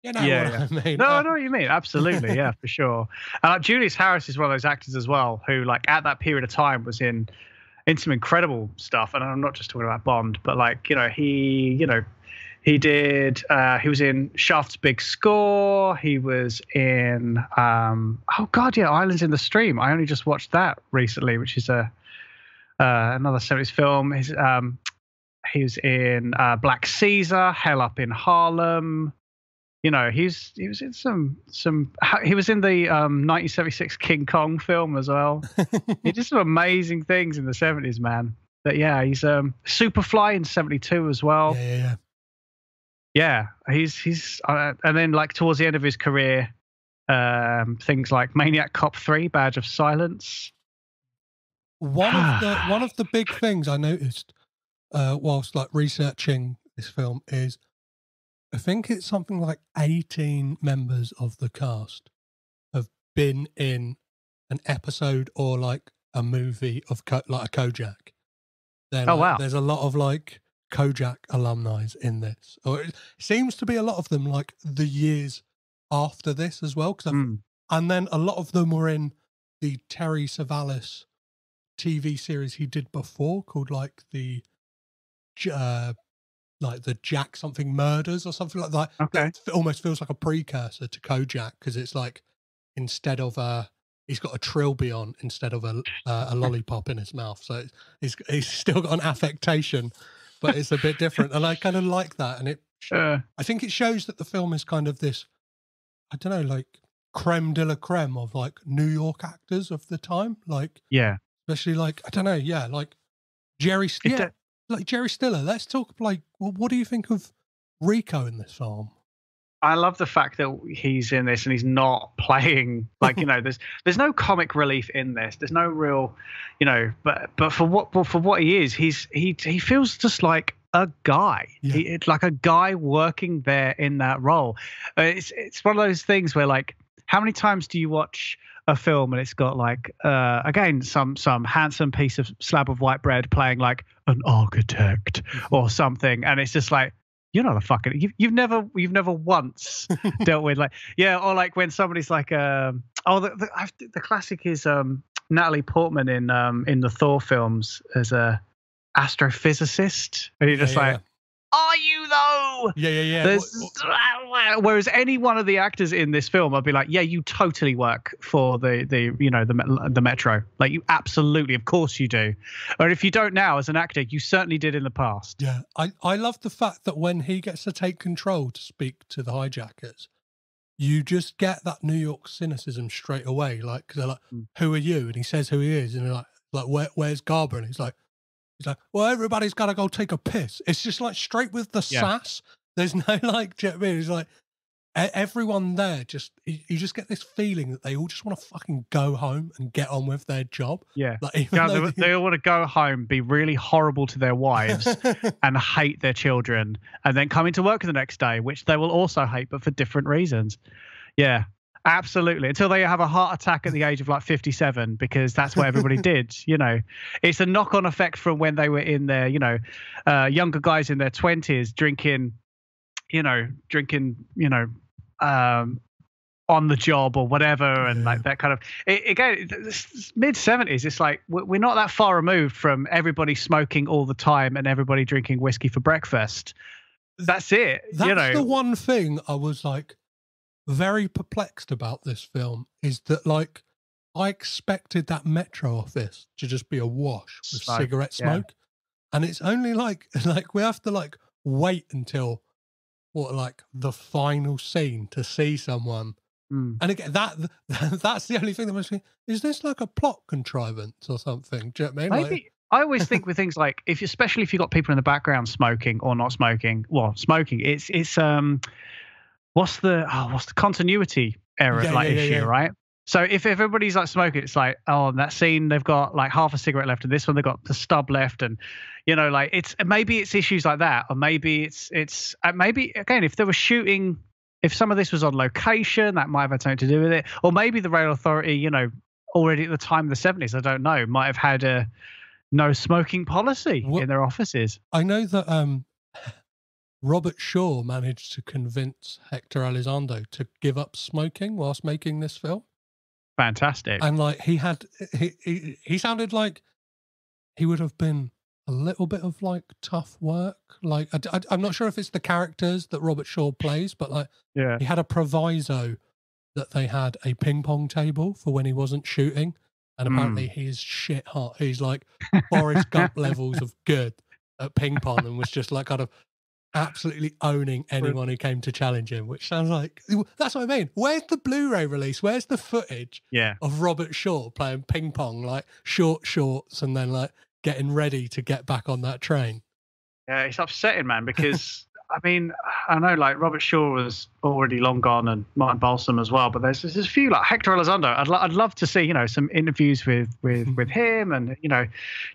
You know what I mean? No, I know what you mean. Absolutely, yeah, for sure. And Julius Harris is one of those actors as well who, like, at that period of time was in some incredible stuff. And I'm not just talking about Bond, but like, he was in Shaft's Big Score. He was in Islands in the Stream. I only just watched that recently, which is another 70s film. He was in Black Caesar, Hell Up in Harlem. He was in he was in the 1976 King Kong film as well. He did some amazing things in the 70s, man. But yeah, he's Superfly in 72 as well. Yeah, he's and then like towards the end of his career, things like Maniac Cop 3, Badge of Silence. One of the big things I noticed whilst like researching this film is, I think it's something like 18 members of the cast have been in an episode or like a movie of like a Kojak. Wow. There's a lot of like Kojak alumni in this. Or it seems to be a lot of them like the years after this as well. And then a lot of them were in the Terry Savalas TV series he did before called like the Jack something murders or something like that. Okay. It almost feels like a precursor to Kojak because it's like instead of he's got a trilby on instead of a lollipop in his mouth, so he's still got an affectation, but it's a bit different, and I kind of like that. And I think it shows that the film is kind of this, I don't know, like creme de la creme of like New York actors of the time, like especially like I don't know, like Jerry. Like Jerry Stiller, let's talk like, well, what do you think of Rico in this film? I love the fact that he's in this and he's not playing like, there's no comic relief in this. There's no real, but for what he is, he feels just like a guy. It's like a guy working there in that role. It's one of those things where like, how many times do you watch a film and it's got like again some handsome piece of slab of white bread playing like an architect or something, and it's just like, you're not a fucking you've never once dealt with like or like when somebody's like the classic is Natalie Portman in the Thor films as a astrophysicist, and you're just like, are you though? Yeah. Whereas any one of the actors in this film, I'd be like, yeah, you totally work for the Metro. Like, you absolutely, of course you do. Or if you don't now as an actor, you certainly did in the past. Yeah, I love the fact that when he gets to take control to speak to the hijackers, you just get that New York cynicism straight away. Like, 'cause they're like, who are you? And he says who he is, and they're like where's Garber? And he's like, well, everybody's got to go take a piss. It's just like straight with the sass. There's no like, do you know what I mean? It's like everyone there you just get this feeling that they all just want to fucking go home and get on with their job. Yeah. Like, they all want to go home, be really horrible to their wives and hate their children, and then come into work the next day, which they will also hate, but for different reasons. Yeah. Absolutely. Until they have a heart attack at the age of like 57, because that's what everybody did. It's a knock-on effect from when they were in their, younger guys in their 20s drinking, on the job or whatever. And like that kind of, again, mid 70s, it's like, we're not that far removed from everybody smoking all the time and everybody drinking whiskey for breakfast. That's it. That's the one thing I was like, very perplexed about this film is that like I expected that Metro office to just be awash with Smoke, cigarette smoke. And it's only like we have to like wait until the final scene to see someone. And again, that's the only thing that makes me, is this like a plot contrivance or something? Do you know what I mean? Maybe. I always think with things like, especially if you've got people in the background smoking or not smoking, smoking, it's what's the continuity error issue, right? So if everybody's like smoking, it's like, oh, in that scene they've got like half a cigarette left, and this one they've got the stub left, and like maybe it's issues like that, or maybe it's maybe again, if they were shooting, if some of this was on location, that might have had something to do with it, or maybe the rail authority, already at the time of the 70s, I don't know, might have had a no smoking policy in their offices. I know that Robert Shaw managed to convince Hector Elizondo to give up smoking whilst making this film. Fantastic. And like he sounded like he would have been a little bit of like tough work. Like I'm not sure if it's the characters that Robert Shaw plays, but like he had a proviso that they had a ping pong table for when he wasn't shooting. And apparently he's shit hot. He's like Forrest Gump levels of good at ping pong, and was just like kind of absolutely owning anyone who came to challenge him, which sounds like, that's what I mean. Where's the Blu-ray release? Where's the footage of Robert Shaw playing ping pong, like short shorts, and then like getting ready to get back on that train? Yeah, it's upsetting, man, because I mean, I know like Robert Shaw was already long gone, and Martin Balsam as well, but there's a few like Hector Elizondo. I'd love to see, some interviews with him, and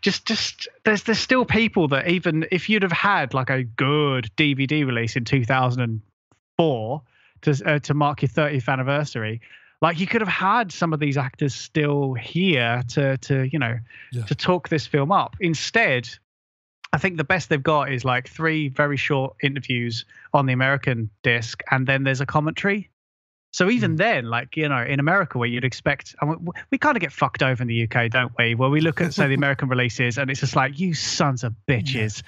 just there's still people that, even if you'd have had like a good DVD release in 2004 to mark your 30th anniversary, like you could have had some of these actors still here to talk this film up. Instead, I think the best they've got is like 3 very short interviews on the American disc, and then there's a commentary. So even then, like, in America, where you'd expect, we kind of get fucked over in the UK, don't we? Where we look at, say, the American releases, and it's just like, you sons of bitches.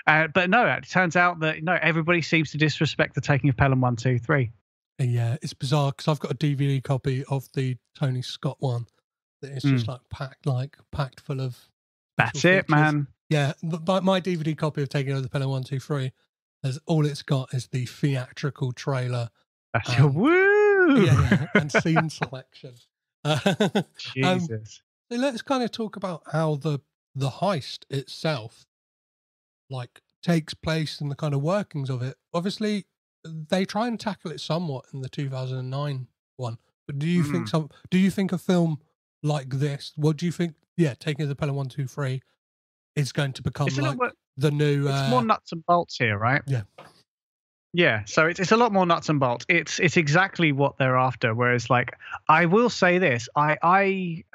But no, it turns out that everybody seems to disrespect the taking of Pelham 1 2 3. Yeah, it's bizarre because I've got a DVD copy of the Tony Scott one that is just packed full of. That's it, man. Yeah, but my DVD copy of Taking Over the Pelham 1 2 3, all it's got is the theatrical trailer. That's your woo! Yeah, and scene selection. Jesus. So let's kind of talk about how the heist itself, like, takes place and the kind of workings of it. Obviously, they try and tackle it somewhat in the 2009 one. But do you think a film like this? What do you think? Yeah, Taking Over the Pelham 1 2 3. Is going to become like the new. It's more nuts and bolts here, right? Yeah, yeah. So it's a lot more nuts and bolts. It's exactly what they're after. Whereas, like, I will say this: I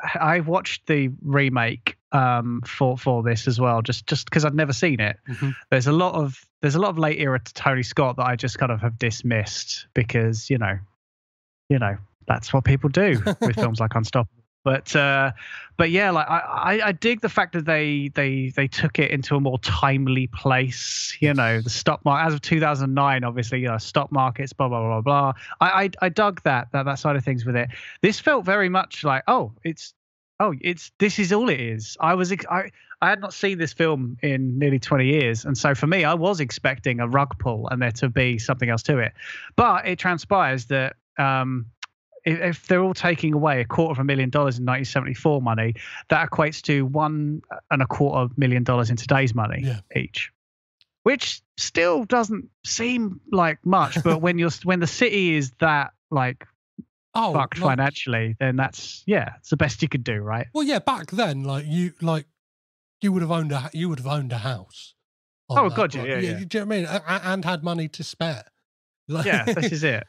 watched the remake for this as well, just because I'd never seen it. Mm-hmm. There's a lot of late era Tony Scott that I just kind of have dismissed because that's what people do with films like Unstoppable. But yeah, like I dig the fact that they took it into a more timely place. The stock market as of 2009, obviously, stock markets, blah blah blah blah. I dug that side of things with it. This felt very much like this is all it is. I had not seen this film in nearly 20 years, and so for me, I was expecting a rug pull and there to be something else to it. But it transpires that. If they're all taking away $250,000 in 1974 money, that equates to $1.25 million in today's money each, which still doesn't seem like much. But when the city is that fucked financially, then it's the best you could do, right? Well, yeah, back then, you would have owned a house. Oh God, yeah. Do you know what I mean? And had money to spare. This is it.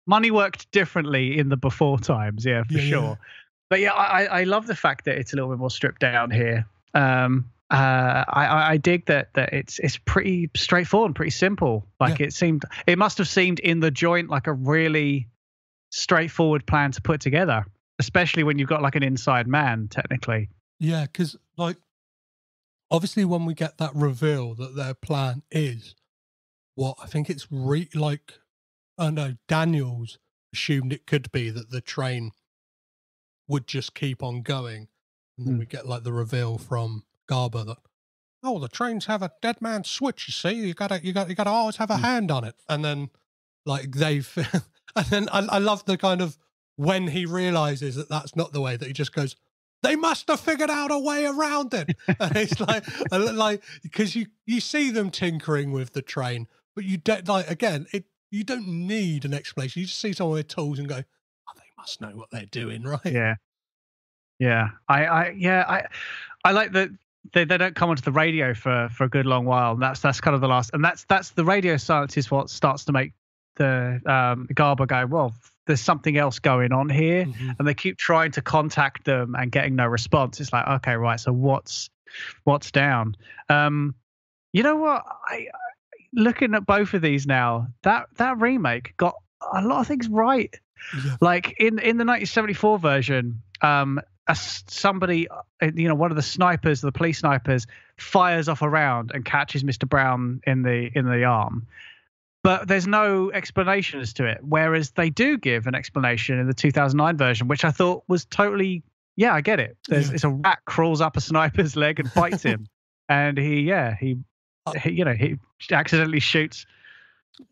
Money worked differently in the before times, for sure. But I love the fact that it's a little bit more stripped down here. I dig that it's pretty straightforward and pretty simple. It must have seemed in the joint like a really straightforward plan to put together, especially when you've got like an inside man, technically. Yeah, because obviously when we get that reveal that their plan is what I think it's Daniels assumed it could be that the train would just keep on going. And then we get like the reveal from Garber that, oh, the trains have a dead man switch, you see, you gotta always have a hand on it. And then like and then I love the kind of, when he realizes that that's not the way, that he just goes, they must have figured out a way around it. And it's like because you see them tinkering with the train, but you don't, like, again, you don't need an explanation. You just see someone with tools and go, oh, they must know what they're doing, right? Yeah. I like that they don't come onto the radio for a good long while. And that's kind of the last, and that's the radio silence is what starts to make the Garber go, well, there's something else going on here. And they keep trying to contact them and getting no response. It's like, okay, right, so what's down? You know what? I looking at both of these now, that remake got a lot of things right. Like in the 1974 version, somebody, one of the snipers, the police snipers, fires off a round and catches Mr. Brown in the arm. But there's no explanation as to it. Whereas they do give an explanation in the 2009 version, which I thought was totally, I get it. It's a rat crawls up a sniper's leg and bites him, and he accidentally shoots.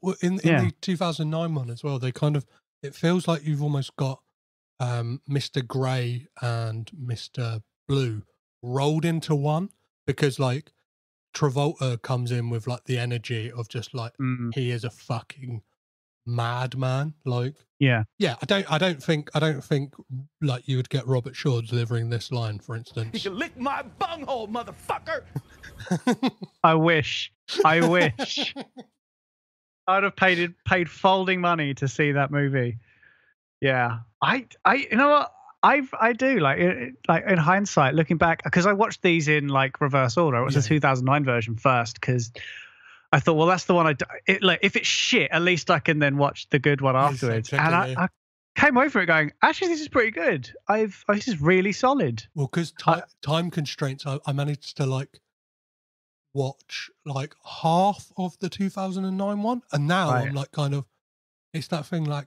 Well, in the 2009 one as well, they kind of, it feels like you've almost got Mr. Grey and Mr. Blue rolled into one, because like Travolta comes in with like the energy of just like he is a fucking madman. Like I don't think like you would get Robert Shaw delivering this line, for instance. You can lick my bunghole, motherfucker. I wish I'd have paid folding money to see that movie. Yeah, I you know what, I do like in hindsight, looking back, because I watched these in like reverse order. It was the 2009 version first, because I thought, well, that's the one if it's shit, at least I can then watch the good one afterwards. Exactly, and I came over it going, actually, this is pretty good. This is really solid. Well, because time constraints, I managed to like watch like half of the 2009 one, and now I'm like kind of, it's that thing like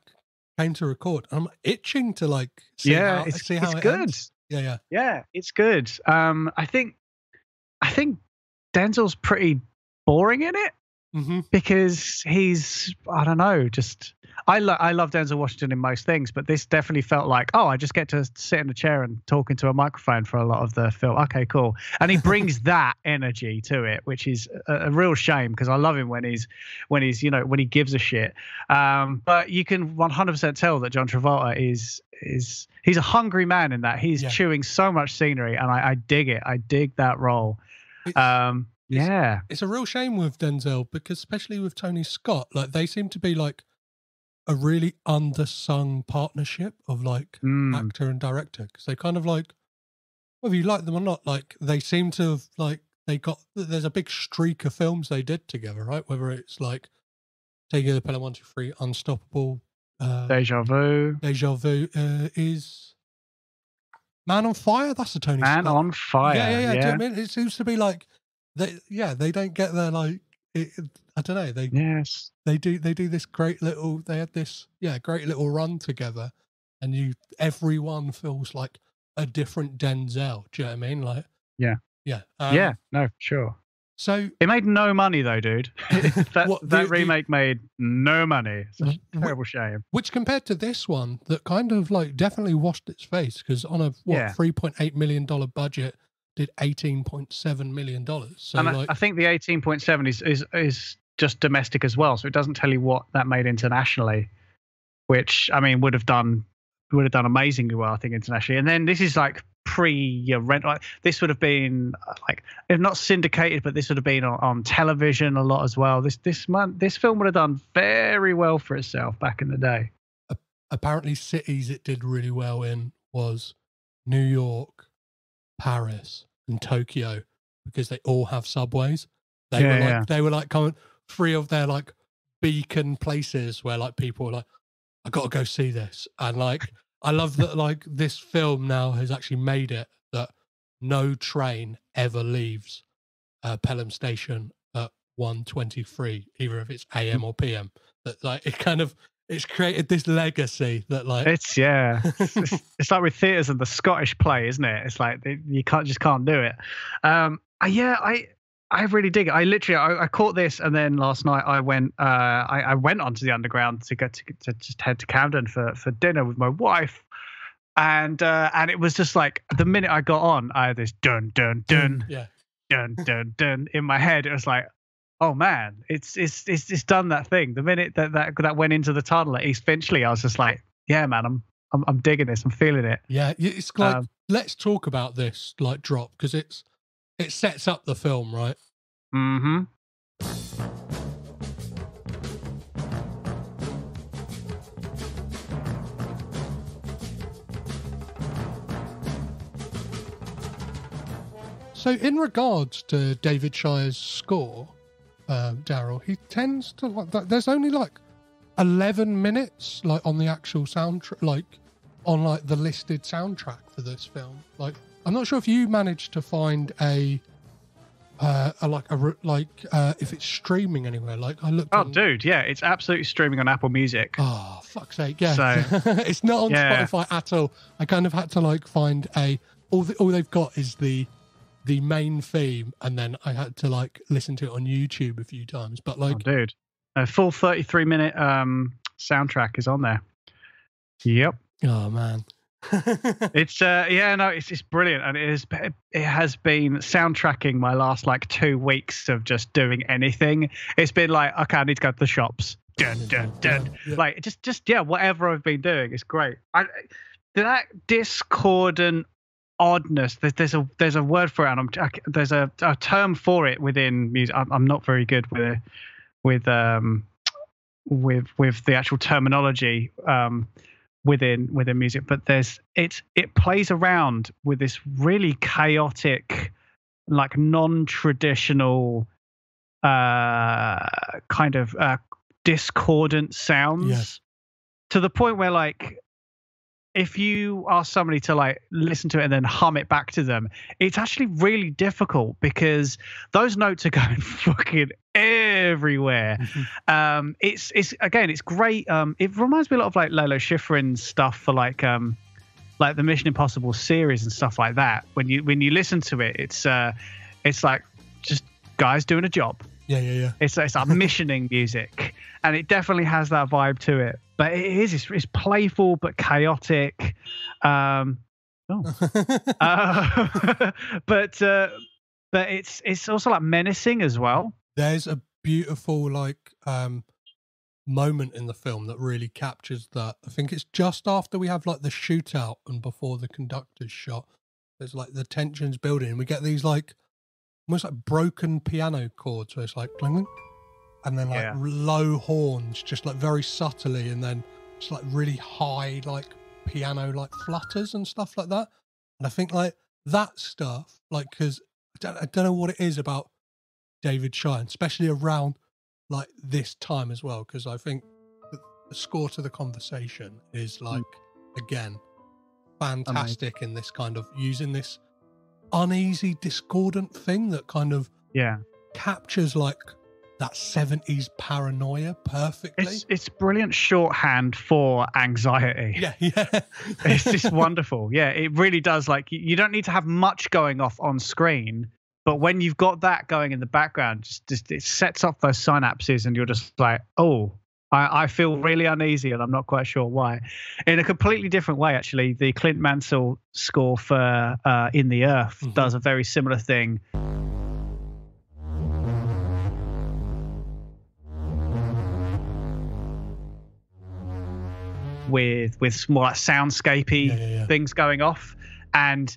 came to record. I'm itching to like see how it's it good. ends. Yeah, it's good. I think Denzel's pretty boring in it, because he's, I don't know, just I love Denzel Washington in most things, but this definitely felt like, oh, I just get to sit in a chair and talk into a microphone for a lot of the film. Okay, cool. And he brings that energy to it, which is a real shame, because I love him when he gives a shit. But you can 100% tell that John Travolta he's a hungry man in that. He's chewing so much scenery, and I dig it. I dig that role. It's a real shame with Denzel, because especially with Tony Scott, like they seem to be like a really undersung partnership of like actor and director, because they kind of like, whether you like them or not, like they seem to have like there's a big streak of films they did together, right? Whether it's like taking the Pelham 1 2 3, Unstoppable, Deja Vu is Man on Fire. That's a Tony Scott. Man on Fire. Yeah. Do you know what I mean? It seems to be like they don't get their like. I don't know. They do this great little. They had this great little run together, and everyone feels like a different Denzel. Do you know what I mean? Like no, sure. So it made no money though, dude. that remake made no money. It's a terrible shame. Which compared to this one, that kind of like definitely washed its face, because on a $3.8 million budget, did $18.7 million. So and I think the 18.7 is just domestic as well, so it doesn't tell you what that made internationally, which I mean would have done amazingly well, I think, internationally. And then this is like pre-rent. Like, this would have been like, if not syndicated, but this would have been on television a lot as well. This film would have done very well for itself back in the day. Apparently, cities it did really well in was New York, Paris, and Tokyo, because they all have subways. They were like kind of three of their like beacon places where like people were like, I got to go see this. And like, I love that like this film now has actually made it that no train ever leaves Pelham Station at 1:23, either if it's AM or PM. That like it kind of it's created this legacy that like it's like with theatres and the Scottish play, isn't it? It's like you can't do it. I really dig it. I caught this, and then last night I went onto the Underground to just head to Camden for dinner with my wife, and it was just like the minute I got on, I had this dun dun dun dun dun dun in my head. It was like, oh man, it's done that thing. The minute that went into the tunnel at East Finchley, I was just like, yeah, man, I'm digging this. I'm feeling it. Yeah, it's like let's talk about this like drop, because it sets up the film, right? Mm-hmm. So in regards to David Shire's score, Daryl, he tends to like that. There's only like 11 minutes like on the actual soundtrack, like on like the listed soundtrack for this film. Like, I'm not sure if you managed to find if it's streaming anywhere. Like I looked. Oh, dude, yeah, it's absolutely streaming on Apple Music. Oh, fuck's sake, yeah. So, it's not on Spotify at all. I kind of had to like find all they've got is the main theme, and then I had to like listen to it on YouTube a few times. But like, dude, a full 33-minute soundtrack is on there. Yep. Oh man. It's it's brilliant, and it has been soundtracking my last like 2 weeks of just doing anything. It's been like, okay, I need to go to the shops, dun dun dun, like just whatever I've been doing. It's great. That discordant oddness. There's a word for it, and there's a term for it within music. I'm not very good with the actual terminology. Within music, but it plays around with this really chaotic, like non-traditional kind of discordant sounds, to the point where like if you ask somebody to like listen to it and then hum it back to them, it's actually really difficult because those notes are going fucking everywhere. It's great. It reminds me a lot of like Lalo Schifrin's stuff for like the Mission Impossible series and stuff like that. When you listen to it, it's like just guys doing a job. Yeah. It's like missioning music, and it definitely has that vibe to it. But it's playful but chaotic. But it's also like menacing as well. There's a beautiful like moment in the film that really captures that. I think it's just after we have like the shootout and before the conductor's shot. There's like the tension's building, and we get these like almost like broken piano chords where it's like cling, and then like low horns just like very subtly, and then just like really high like piano like flutters and stuff like that. And I think like that stuff, like, because I don't know what it is about David Shire, especially around like this time as well, because I think the score to The Conversation is like again fantastic in this kind of using this uneasy discordant thing that kind of captures like that 70s paranoia perfectly. It's brilliant shorthand for anxiety. Yeah. It's just wonderful. Yeah, it really does. Like you don't need to have much going off on screen, but when you've got that going in the background, just it sets off those synapses, and you're just like, oh, I feel really uneasy, and I'm not quite sure why. In a completely different way, actually, the Clint Mansell score for In the Earth does a very similar thing. With more like soundscapey things going off, and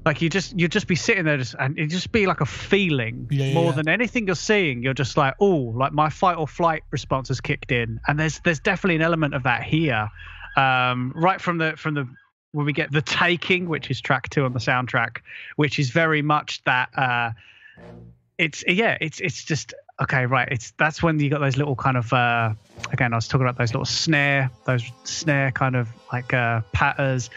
like you just be sitting there and it just be like a feeling more than anything you're seeing. You're just like, oh, like my fight or flight response has kicked in, and there's definitely an element of that here, right from the when we get The Taking, which is track 2 on the soundtrack, which is very much that. It's just okay, right. That's when you got those little kind of again, I was talking about those little snare kind of like patters,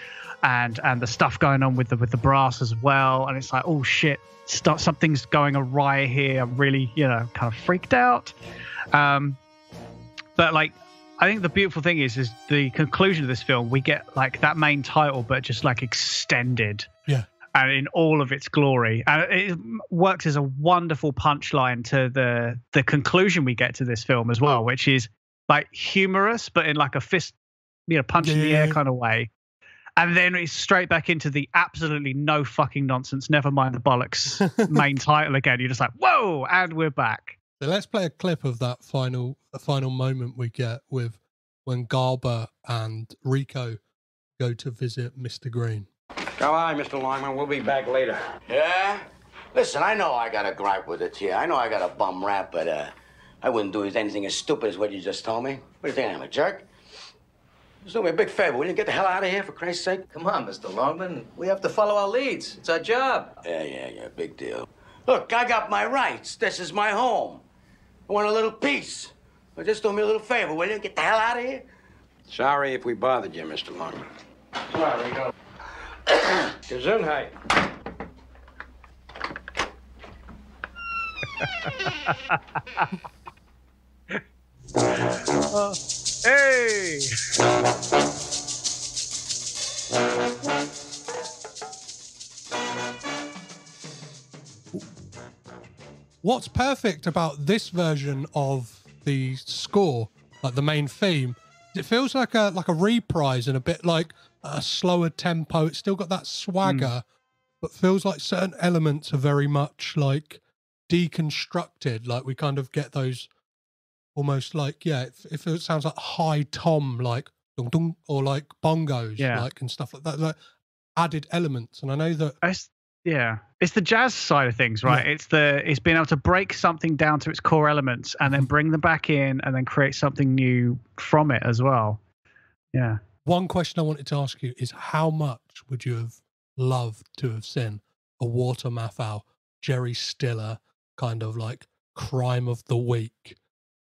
and the stuff going on with the brass as well. And it's like, oh shit, something's going awry here. I'm really kind of freaked out. But like I think the beautiful thing is the conclusion of this film. We get like that main title, but just like extended. Yeah. And in all of its glory, and it works as a wonderful punchline to the conclusion we get to this film as well, which is like humorous, but in like a fist, punch in the air kind of way. And then it's straight back into the absolutely no fucking nonsense, never mind the bollocks main title again. You're just like, whoa, and we're back. So let's play a clip of that final moment we get with when Garber and Rico go to visit Mr. Green. Come on, Mr. Longman. We'll be back later. Yeah? Listen, I know I got a gripe with it here. I know I got a bum rap, but I wouldn't do anything as stupid as what you just told me. What do you think, I'm a jerk? Just do me a big favor. Will you get the hell out of here, for Christ's sake? Come on, Mr. Longman. We have to follow our leads. It's our job. Yeah. Big deal. Look, I got my rights. This is my home. I want a little peace. Well, just do me a little favor. Will you get the hell out of here? Sorry if we bothered you, Mr. Longman. Sorry, go. Gesundheit. Hey! What's perfect about this version of the score, like the main theme, it feels like a reprise and a bit like a slower tempo. It's still got that swagger, but feels like certain elements are very much like deconstructed. Like we kind of get those almost like, it sounds like high tom, like dong dong, or like bongos, like and stuff like that, like added elements. And I know that it's the jazz side of things, right? It's being able to break something down to its core elements and then bring them back in and then create something new from it as well. Yeah. One question I wanted to ask you is, how much would you have loved to have seen a Walter Matthau, Jerry Stiller kind of like crime of the week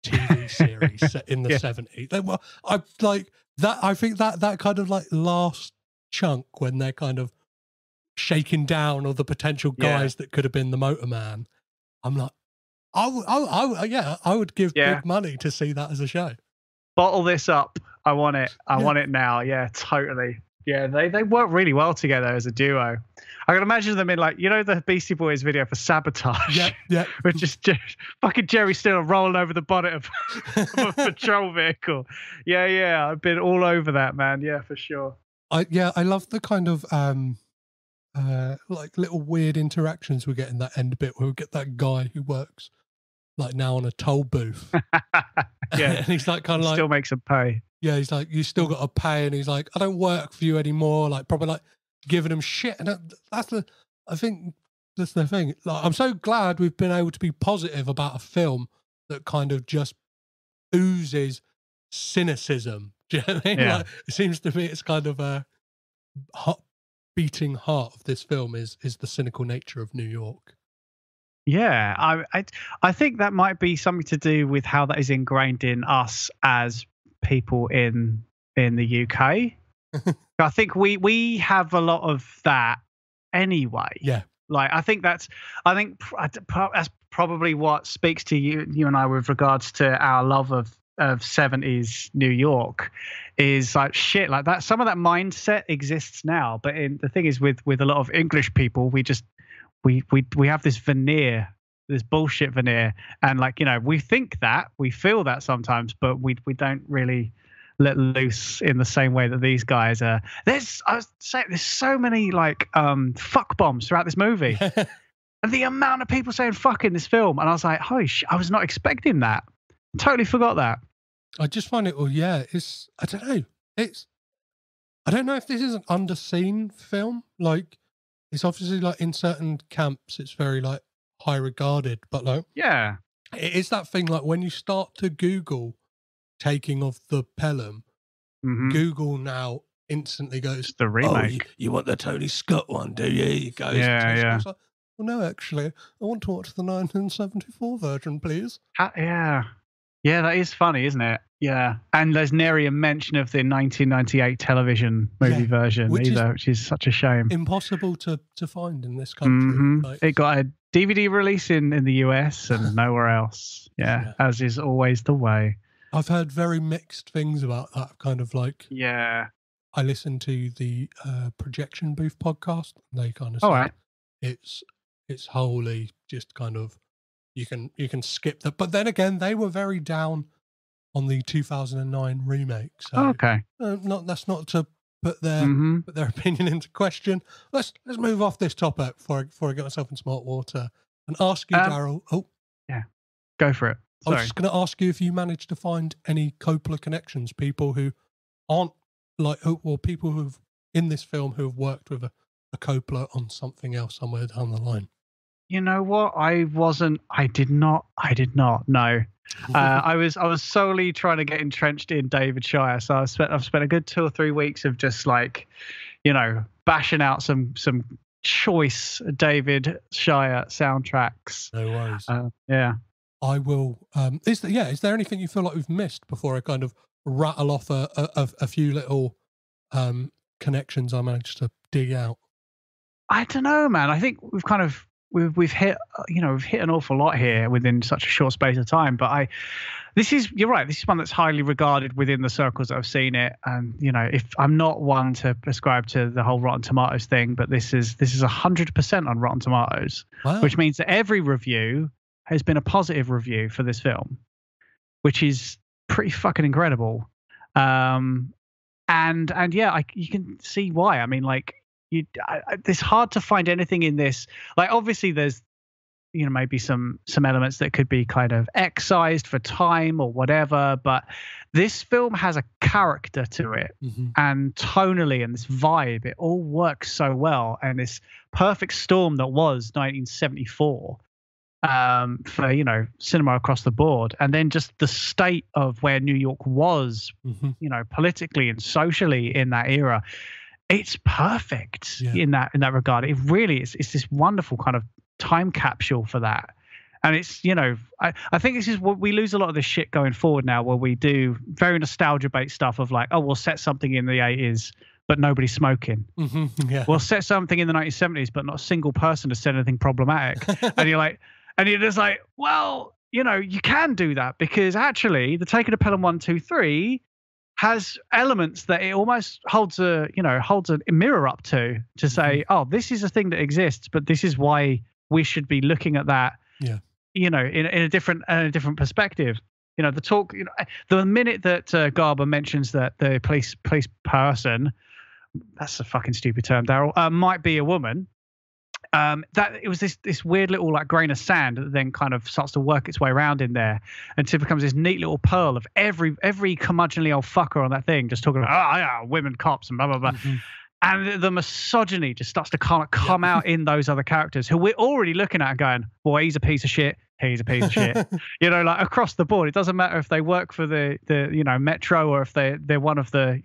TV series set in the 70s? Well, I like that. I think that kind of like last chunk when they're kind of shaking down all the potential guys that could have been the Motorman. I'm like, I would give big money to see that as a show. Bottle this up. I want it. I want it now. Yeah, totally. Yeah, they work really well together as a duo. I can imagine them in like, the Beastie Boys video for Sabotage. Yeah. With just fucking Jerry Stiller rolling over the bonnet of a patrol vehicle. Yeah. I've been all over that, man. Yeah, for sure. I love the kind of like little weird interactions we get in that end bit where we get that guy who works like now on a toll booth. And he's like kind of like still makes him pay. Yeah, he's like, you still got to pay, and he's like, I don't work for you anymore. Like probably like giving him shit, and I think that's the thing. Like, I'm so glad we've been able to be positive about a film that kind of just oozes cynicism. Do you know what I mean? Yeah. Like, it seems to me it's kind of a beating heart of this film is the cynical nature of New York. Yeah, I think that might be something to do with how that is ingrained in us as people in the UK. I think we have a lot of that anyway. Yeah, like I think that's probably what speaks to you and I with regards to our love of 70s New York is like shit like that. Some of that mindset exists now, but the thing is with a lot of English people, we have this veneer, this bullshit veneer, and like we think that, we feel that sometimes, but we don't really let loose in the same way that these guys are. There's so many like fuck bombs throughout this movie. And the amount of people saying fuck in this film, and I was like, holy shit, I was not expecting that. Totally forgot that. I just find it, it's, I don't know. I don't know if this is an underseen film. Like, it's obviously like in certain camps, it's very like high regarded, but like, yeah, it's that thing like when you start to Google taking of the Pelham, Google now instantly goes, the remake. Oh, you want the Tony Scott one, do you? You go, yeah. Like, well, no, actually, I want to watch the 1974 version, please. Yeah, that is funny, isn't it? Yeah, and there's nary a mention of the 1998 television movie version which is such a shame. Impossible to find in this country. Like, it got a DVD release in the US and nowhere else. Yeah, as is always the way. I've heard very mixed things about that. Kind of like, yeah. I listened to the Projection Booth podcast. And they kind of All said right. it's wholly just kind of you can skip that. But then again, they were very down on the 2009 remake. So Okay. That's not to put their opinion into question. Let's move off this topic before I get myself in smart water and ask you, Daryl. Oh, yeah, go for it. I was just going to ask you if you managed to find any Coppola connections, people who aren't like, or people who've in this film who have worked with a Coppola on something else somewhere down the line. You know what? I did not know. I was solely trying to get entrenched in David Shire. So I've spent a good 2 or 3 weeks of just like, bashing out some choice David Shire soundtracks. No worries. Yeah. I will. Is there anything you feel like we've missed before I kind of rattle off a few little connections I managed to dig out? I don't know, man. I think we've hit an awful lot here within such a short space of time. But you're right. This is one that's highly regarded within the circles that I've seen it. And if I'm not one to prescribe to the whole Rotten Tomatoes thing, but this is 100% on Rotten Tomatoes, wow. Which means that every review has been a positive review for this film, which is pretty fucking incredible. And yeah, you can see why. I mean, like, it's hard to find anything in this. Like, obviously, there's maybe some elements that could be kind of excised for time or whatever, but this film has a character to it, and tonally and this vibe, it all works so well. And this perfect storm that was 1974. For cinema across the board, and then just the state of where New York was, politically and socially in that era, it's perfect in that regard. It really is. It's this wonderful kind of time capsule for that, and it's I think this is what we lose a lot of this shit going forward now, where we do very nostalgia based stuff of like, oh, we'll set something in the 80s. But nobody's smoking. Yeah. We'll set something in the 1970s, but not a single person has said anything problematic. And you're like. And you're just like, well, you can do that because actually the Taking of Pelham 1 2 3 has elements that it almost holds a mirror up to say, oh, this is a thing that exists, but this is why we should be looking at that, in a different perspective. The talk, the minute that Garber mentions that the police person, that's a fucking stupid term, Daryl, might be a woman. That it was this weird little like grain of sand that then kind of starts to work its way around in there until it becomes this neat little pearl of every curmudgeonly old fucker on that thing just talking about women cops and blah blah blah. And the misogyny just starts to kind of come out in those other characters who we're already looking at and going, boy, he's a piece of shit. He's a piece of shit. Like across the board. It doesn't matter if they work for the Metro or if they're one of the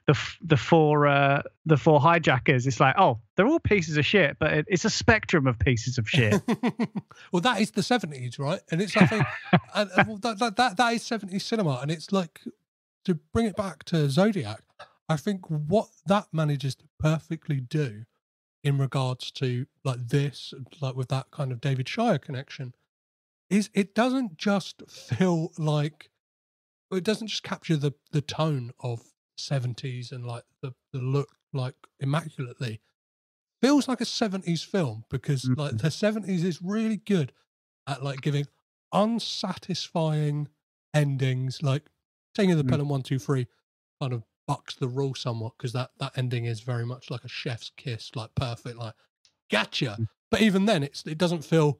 the four hijackers. It's like, oh, they're all pieces of shit, but it's a spectrum of pieces of shit. Well, that is the 70s, right? And it's I think and that is 70s cinema, and it's like, to bring it back to Zodiac, I think what that manages to perfectly do in regards to like this, like with that kind of David Shire connection, is it doesn't just feel like, it doesn't just capture the tone of 70s and like the look like immaculately. Feels like a 70s film because like the 70s is really good at like giving unsatisfying endings. Like Taking of the Pelham 1 2 3 kind of bucks the rule somewhat because that ending is very much like a chef's kiss, like perfect, like gotcha. But even then, it doesn't feel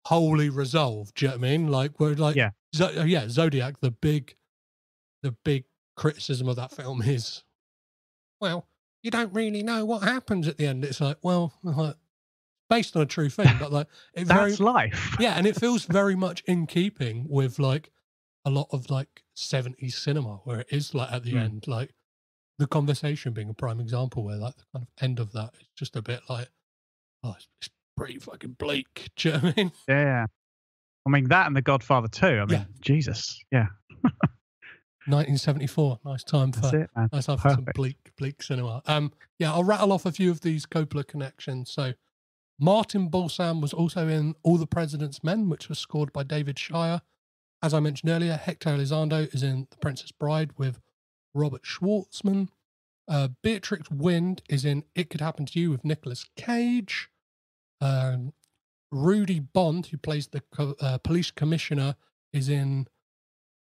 wholly resolved. Do you know what I mean? Like we're like Zodiac. The big criticism of that film is, well, you don't really know what happens at the end. It's like, well, like, based on a true thing, but like that's life. Yeah, and it feels very much in keeping with like a lot of like 70s cinema, where it is like at the end, like The Conversation being a prime example, where like the kind of end of that is just a bit like, oh, it's pretty fucking bleak. Do you know what I mean? Yeah. I mean, that and The Godfather 2. I mean, Jesus. Yeah. 1974. Nice time for some bleak cinema. I'll rattle off a few of these Coppola connections. So Martin Balsam was also in All the President's Men, which was scored by David Shire. As I mentioned earlier, Hector Elizondo is in The Princess Bride with Robert Schwartzman. Beatrix Wind is in It Could Happen to You with Nicolas Cage. Rudy Bond, who plays the police commissioner, is in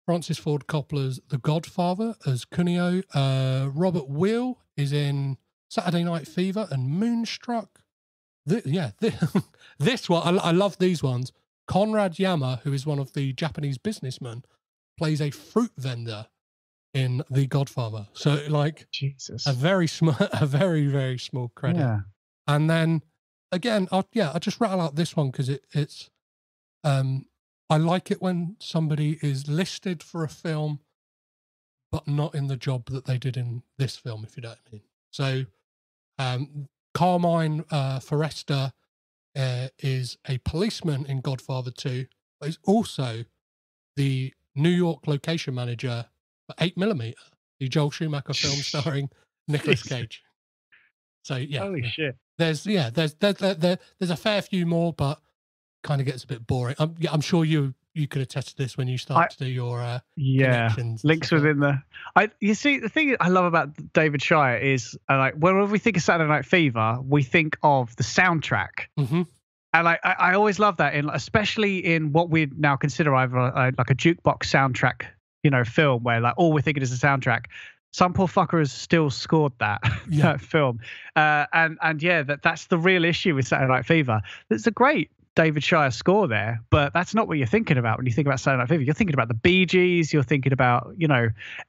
Francis Ford Coppola's The Godfather as Cuneo. Robert Weil is in Saturday Night Fever and Moonstruck. This one, I love these ones. Conrad Yama, who is one of the Japanese businessmen, plays a fruit vendor in The Godfather. So, like, Jesus, a very, very small credit. Yeah. And then again, I'll just rattle out this one because it's. I like it when somebody is listed for a film, but not in the job that they did in this film, if you know what I mean. So, Carmine Forrester is a policeman in Godfather 2, but he's also the New York location manager for 8mm, the Joel Schumacher film starring Nicolas Cage. So yeah, holy shit. There's a fair few more, but kind of gets a bit boring. I'm sure you could attest to this when you start to do your connections. Links within the. You see, the thing I love about David Shire is like whenever we think of Saturday Night Fever, we think of the soundtrack. Mm-hmm. And I always love that, especially in what we now consider either like a jukebox soundtrack, film where like all we're thinking is the soundtrack. Some poor fucker has still scored that, that film, and yeah, that's the real issue with Saturday Night Fever. It's a great David Shire score there, but that's not what you're thinking about when you think about Saturday Night Fever. You're thinking about the Bee Gees, you're thinking about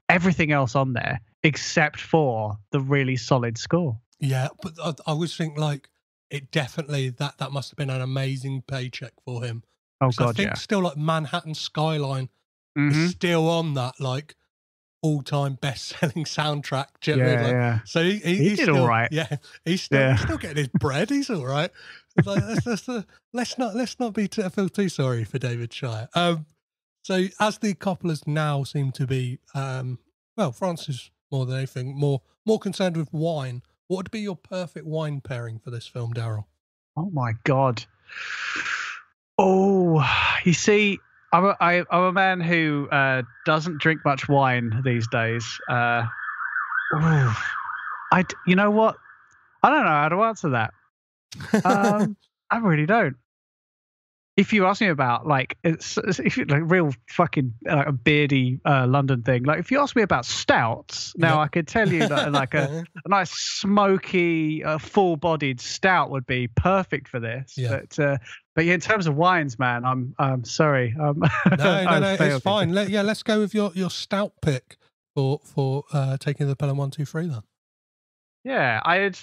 everything else on there except for the really solid score. Yeah, but I always think like it definitely that must have been an amazing paycheck for him. Oh God, I think still like Manhattan Skyline is still on that like all-time best-selling soundtrack. Do you know what I mean? Like, so he did still, all right. Yeah, he's still getting his bread. He's all right. Like, let's not feel too sorry for David Shire. So as the Coppolas now seem to be, Francis more than anything more concerned with wine. What would be your perfect wine pairing for this film, Daryl? Oh my God! Oh, you see, I'm a man who doesn't drink much wine these days. You know what? I don't know how to answer that. I really don't. If you ask me about like if you like real fucking a beardy London thing, like if you ask me about stouts, now I could tell you that like a nice smoky, full-bodied stout would be perfect for this. Yeah. But yeah, in terms of wines, man, I'm sorry. No, it's fine. Let's go with your stout pick for taking the Pelham 1 2 3 then. Yeah, I'd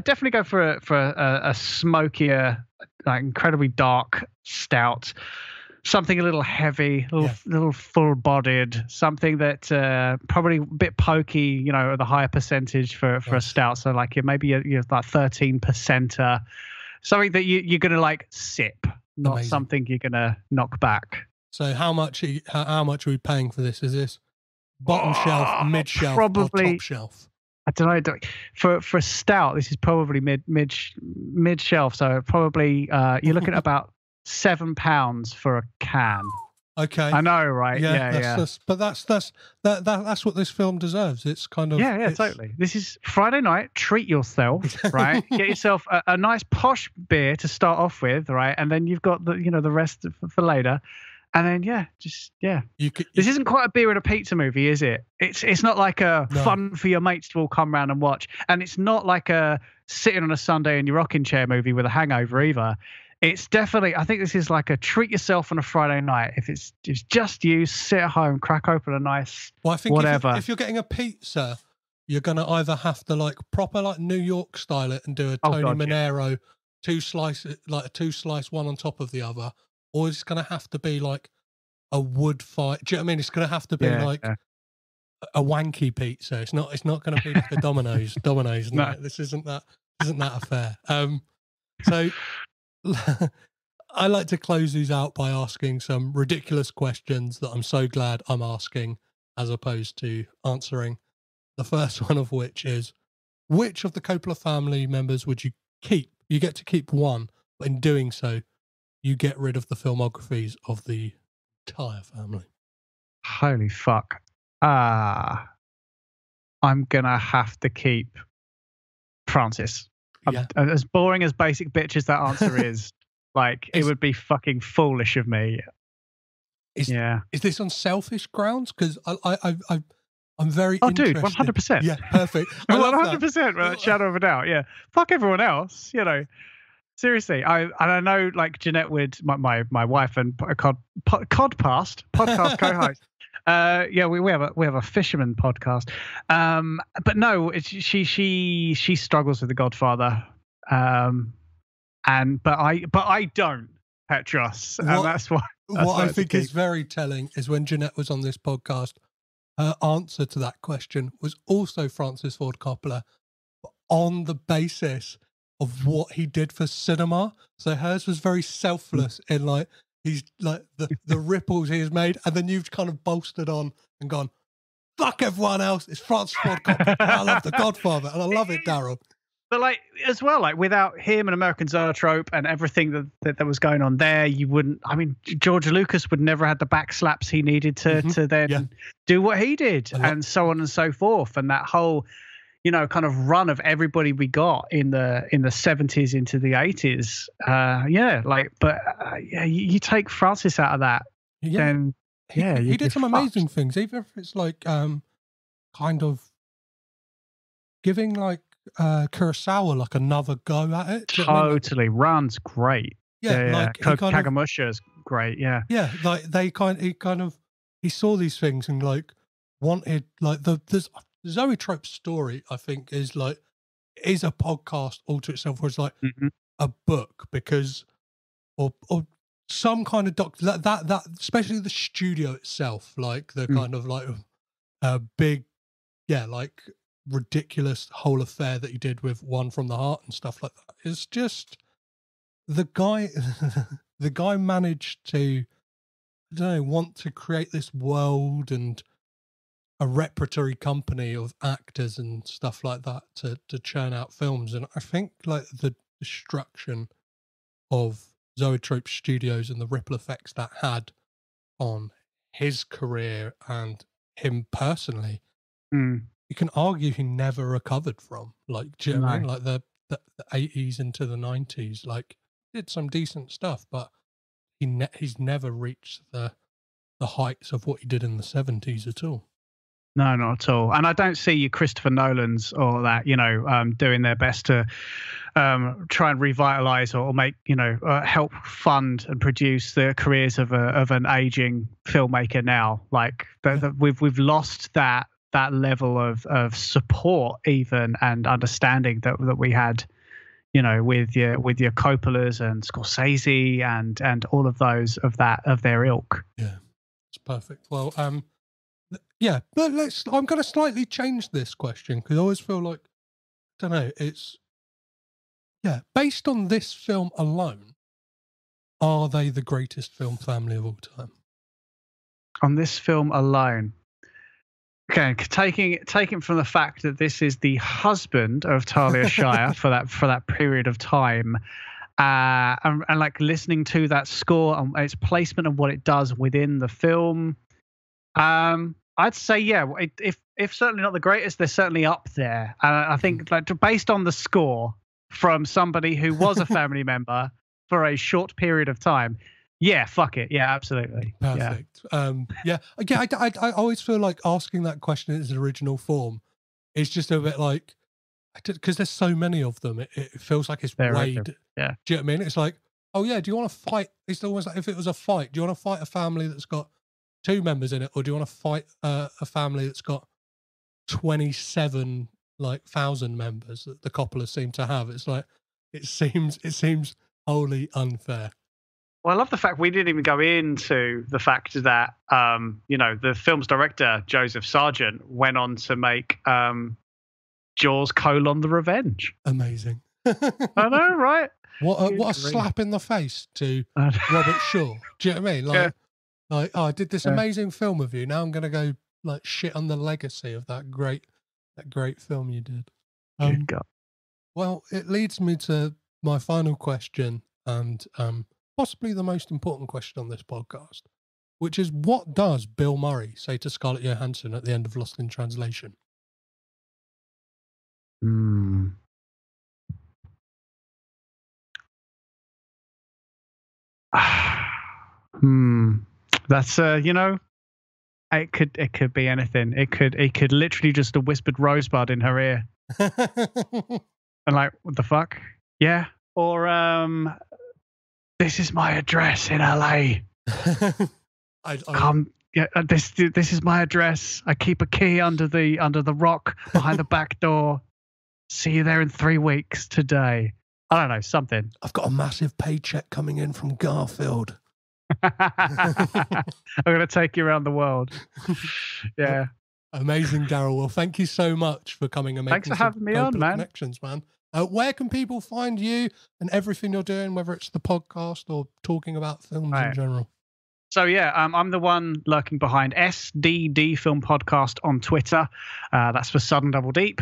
definitely go for a smokier, like incredibly dark stout, something a little heavy, little full-bodied, something that probably a bit pokey, the higher percentage for a stout. So like maybe you're like 13%, something that you're gonna like sip, not something you're gonna knock back. So how much are we paying for this? Is this bottom shelf, mid shelf, probably, or top shelf? I don't know. For a stout, this is probably mid shelf. So probably you're looking at about £7 for a can. Okay, I know, right? But that's what this film deserves. It's kind of totally. This is Friday night. Treat yourself, right? Get yourself a nice posh beer to start off with, right? And then you've got the rest for later. And then this isn't quite a beer and a pizza movie, is it? It's not like a fun for your mates to all come around and watch, and it's not like a sitting on a Sunday in your rocking chair movie with a hangover either. It's definitely, I think this is like a treat yourself on a Friday night. If it's just you, sit at home, crack open a nice whatever. If you're getting a pizza, you're gonna either have to like proper like New York style it and do a Tony Manero two slice one on top of the other. Or it's going to have to be like a wood fire. Do you know what I mean? It's going to have to be a wanky pizza. It's not going to be like a Domino's. No, this isn't that affair. So I like to close these out by asking some ridiculous questions that I'm so glad I'm asking, as opposed to answering. The first one of which is, which of the Coppola family members would you keep? You get to keep one, but in doing so, you get rid of the filmographies of the entire family. Holy fuck. I'm gonna have to keep Francis. Yeah. As boring as basic bitch as that answer is, like, it would be fucking foolish of me. Is this on selfish grounds? Because I'm very interested. Dude, 100%. Yeah, perfect. 100%, without a shadow of a doubt. Yeah, fuck everyone else. You know, seriously. I know, like, Jeanette Wood, my wife and podcast co-host. We have a fisherman podcast. But no, she struggles with The Godfather. But I don't, Petros, and that's why. What I think is very telling is when Jeanette was on this podcast, her answer to that question was also Francis Ford Coppola, but on the basis of what he did for cinema. So hers was very selfless in, like, he's like the ripples he has made, and then you've kind of bolstered on and gone, fuck everyone else, it's Francis Ford Coppola. I love The Godfather, and I love it, Daryl. But, like, as well, like, without him and American Zoetrope and everything that was going on there, you wouldn't. I mean, George Lucas would never have the back slaps he needed to then do what he did, and so on and so forth. And that whole, you know, kind of run of everybody we got in the 70s into the 80s. You take Francis out of that, then he did some amazing things. Even if it's like kind of giving, like, Kurosawa, like, another go at it. Totally. Run's great. Like Kagemusha's great. Yeah, he saw these things and, like, wanted, like, the Zoetrope story, I think, is a podcast all to itself, where it's like a book, because or some kind of that especially the studio itself, like the kind of, like, big, like, ridiculous whole affair that he did with One from the Heart and stuff like that. It's just the guy managed to, I don't know, want to create this world and a repertory company of actors and stuff like that to churn out films. And I think, like, the destruction of Zoetrope Studios and the ripple effects that had on his career and him personally, you can argue he never recovered from. Like, do you know what I mean? Like, the 80s into the 90s, like, did some decent stuff, but he's never reached the heights of what he did in the 70s at all. No, not at all. And I don't see you Christopher Nolan's or that, you know, doing their best to try and revitalize or make, you know, help fund and produce the careers of an aging filmmaker now. Like, we've lost that level of support even and understanding that we had, you know, with your Coppolas and Scorsese and all of those of their ilk. Yeah, it's perfect. Well, but I'm going to slightly change this question, because I always feel like, I don't know, it's based on this film alone, are they the greatest film family of all time? On this film alone. Okay, taking from the fact that this is the husband of Talia Shire for that period of time, and like listening to that score and its placement and what it does within the film, I'd say if certainly not the greatest, they're certainly up there. I think, like, based on the score from somebody who was a family member for a short period of time. Yeah, fuck it. Yeah, absolutely. Perfect. Yeah. I always feel like asking that question in its original form is just a bit like, because there's so many of them, it feels like it's weighed. Yeah. Do you know what I mean? It's like, oh yeah, do you want to fight? It's almost like if it was a fight, do you want to fight a family that's got 2 members in it, or do you want to fight a family that's got 27,000 members that the Coppola seem to have? It's like, it seems wholly unfair. Well, I love the fact we didn't even go into the fact that, the film's director, Joseph Sargent, went on to make Jaws: The Revenge. Amazing. I know, right? What a slap in the face to Robert Shaw. Do you know what I mean? I did this amazing film with you. Now I'm going to go, like, shit on the legacy of that great film you did. Well, it leads me to my final question, and possibly the most important question on this podcast. which is what does Bill Murray say to Scarlett Johansson at the end of Lost in Translation? That's it could be anything. It could literally just a whispered rosebud in her ear. And like, what the fuck? Yeah. Or this is my address in LA. Come. Yeah, this is my address. I keep a key under the rock behind the back door. See you there in 3 weeks today. I don't know, something. I've got a massive paycheck coming in from Garfield. I'm going to take you around the world. Yeah. Amazing, Daryl. Well, thank you so much for coming and making Thanks for having me on, man. Connections, man. Where can people find you and everything you're doing, whether it's the podcast or talking about films in general? So, yeah, I'm the one lurking behind SDD Film Podcast on Twitter. That's for Sudden Double Deep.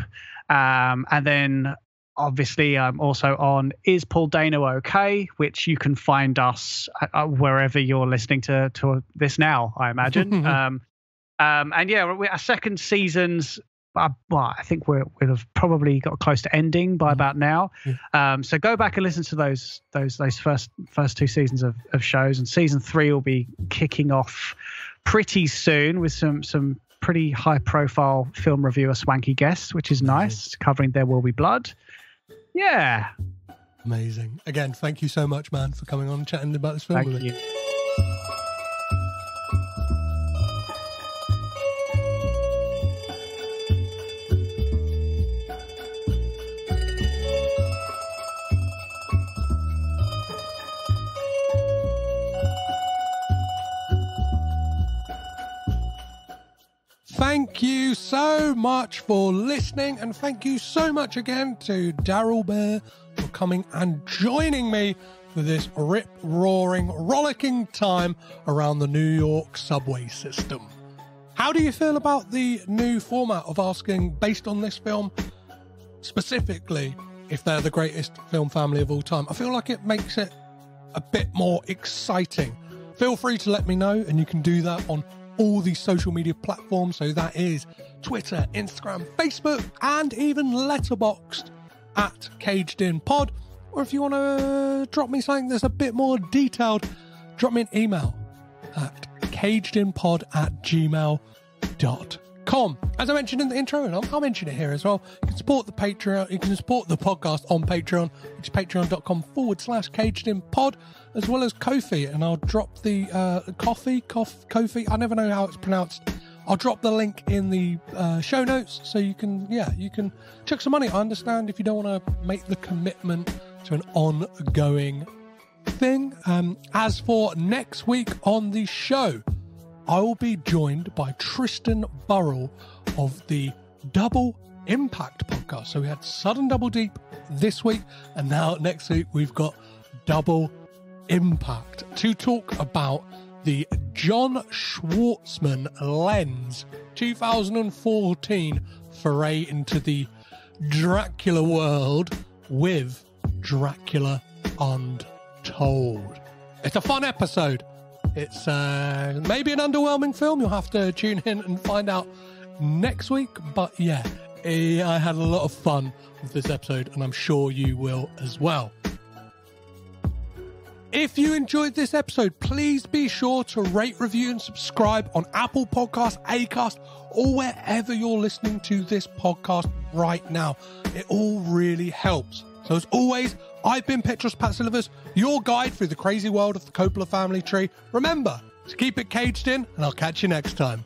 And then, obviously, I'm also on Is Paul Dano OK, which you can find us wherever you're listening to this now, I imagine. And, yeah, our second season's, I think we'd have probably got close to ending by about now. So go back and listen to those first 2 seasons of shows, and season 3 will be kicking off pretty soon with some pretty high profile film reviewer swanky guests, which is nice, covering There Will Be Blood. Yeah. Amazing. Again, thank you so much, man, for coming on and chatting about this film with me. Thank you. Thank you so much for listening, and thank you so much again to Daryl Bär for coming and joining me for this rip-roaring, rollicking time around the New York subway system. How do you feel about the new format of asking, based on this film, specifically, if they're the greatest film family of all time? I feel like it makes it a bit more exciting. Feel free to let me know, and you can do that on all these social media platforms. So that is Twitter, Instagram, Facebook, and even Letterboxd at Caged In Pod. Or if you want to drop me something that's a bit more detailed, drop me an email at cagedinpod@gmail.com. As I mentioned in the intro, and I'll mention it here as well, you can support the Patreon. You can support the podcast on Patreon, which is patreon.com/cagedinpod, as well as Ko-fi. And I'll drop the Ko-fi. I never know how it's pronounced. I'll drop the link in the show notes, so you can chuck some money. I understand if you don't want to make the commitment to an ongoing thing. As for next week on the show, I will be joined by Tristan Burrell of the Double Impact podcast. So we had Sudden Double Deep this week, and now next week we've got Double Impact to talk about the John Schwartzman Lens 2014 foray into the Dracula world with Dracula Untold. It's a fun episode. It's maybe an underwhelming film. You'll have to tune in and find out next week. But yeah, I had a lot of fun with this episode, and I'm sure you will as well. If you enjoyed this episode, please be sure to rate, review, and subscribe on Apple Podcasts, Acast, or wherever you're listening to this podcast right now. It all really helps. So as always, I've been Petros Patsilivas, your guide through the crazy world of the Coppola family tree. Remember to keep it caged in, and I'll catch you next time.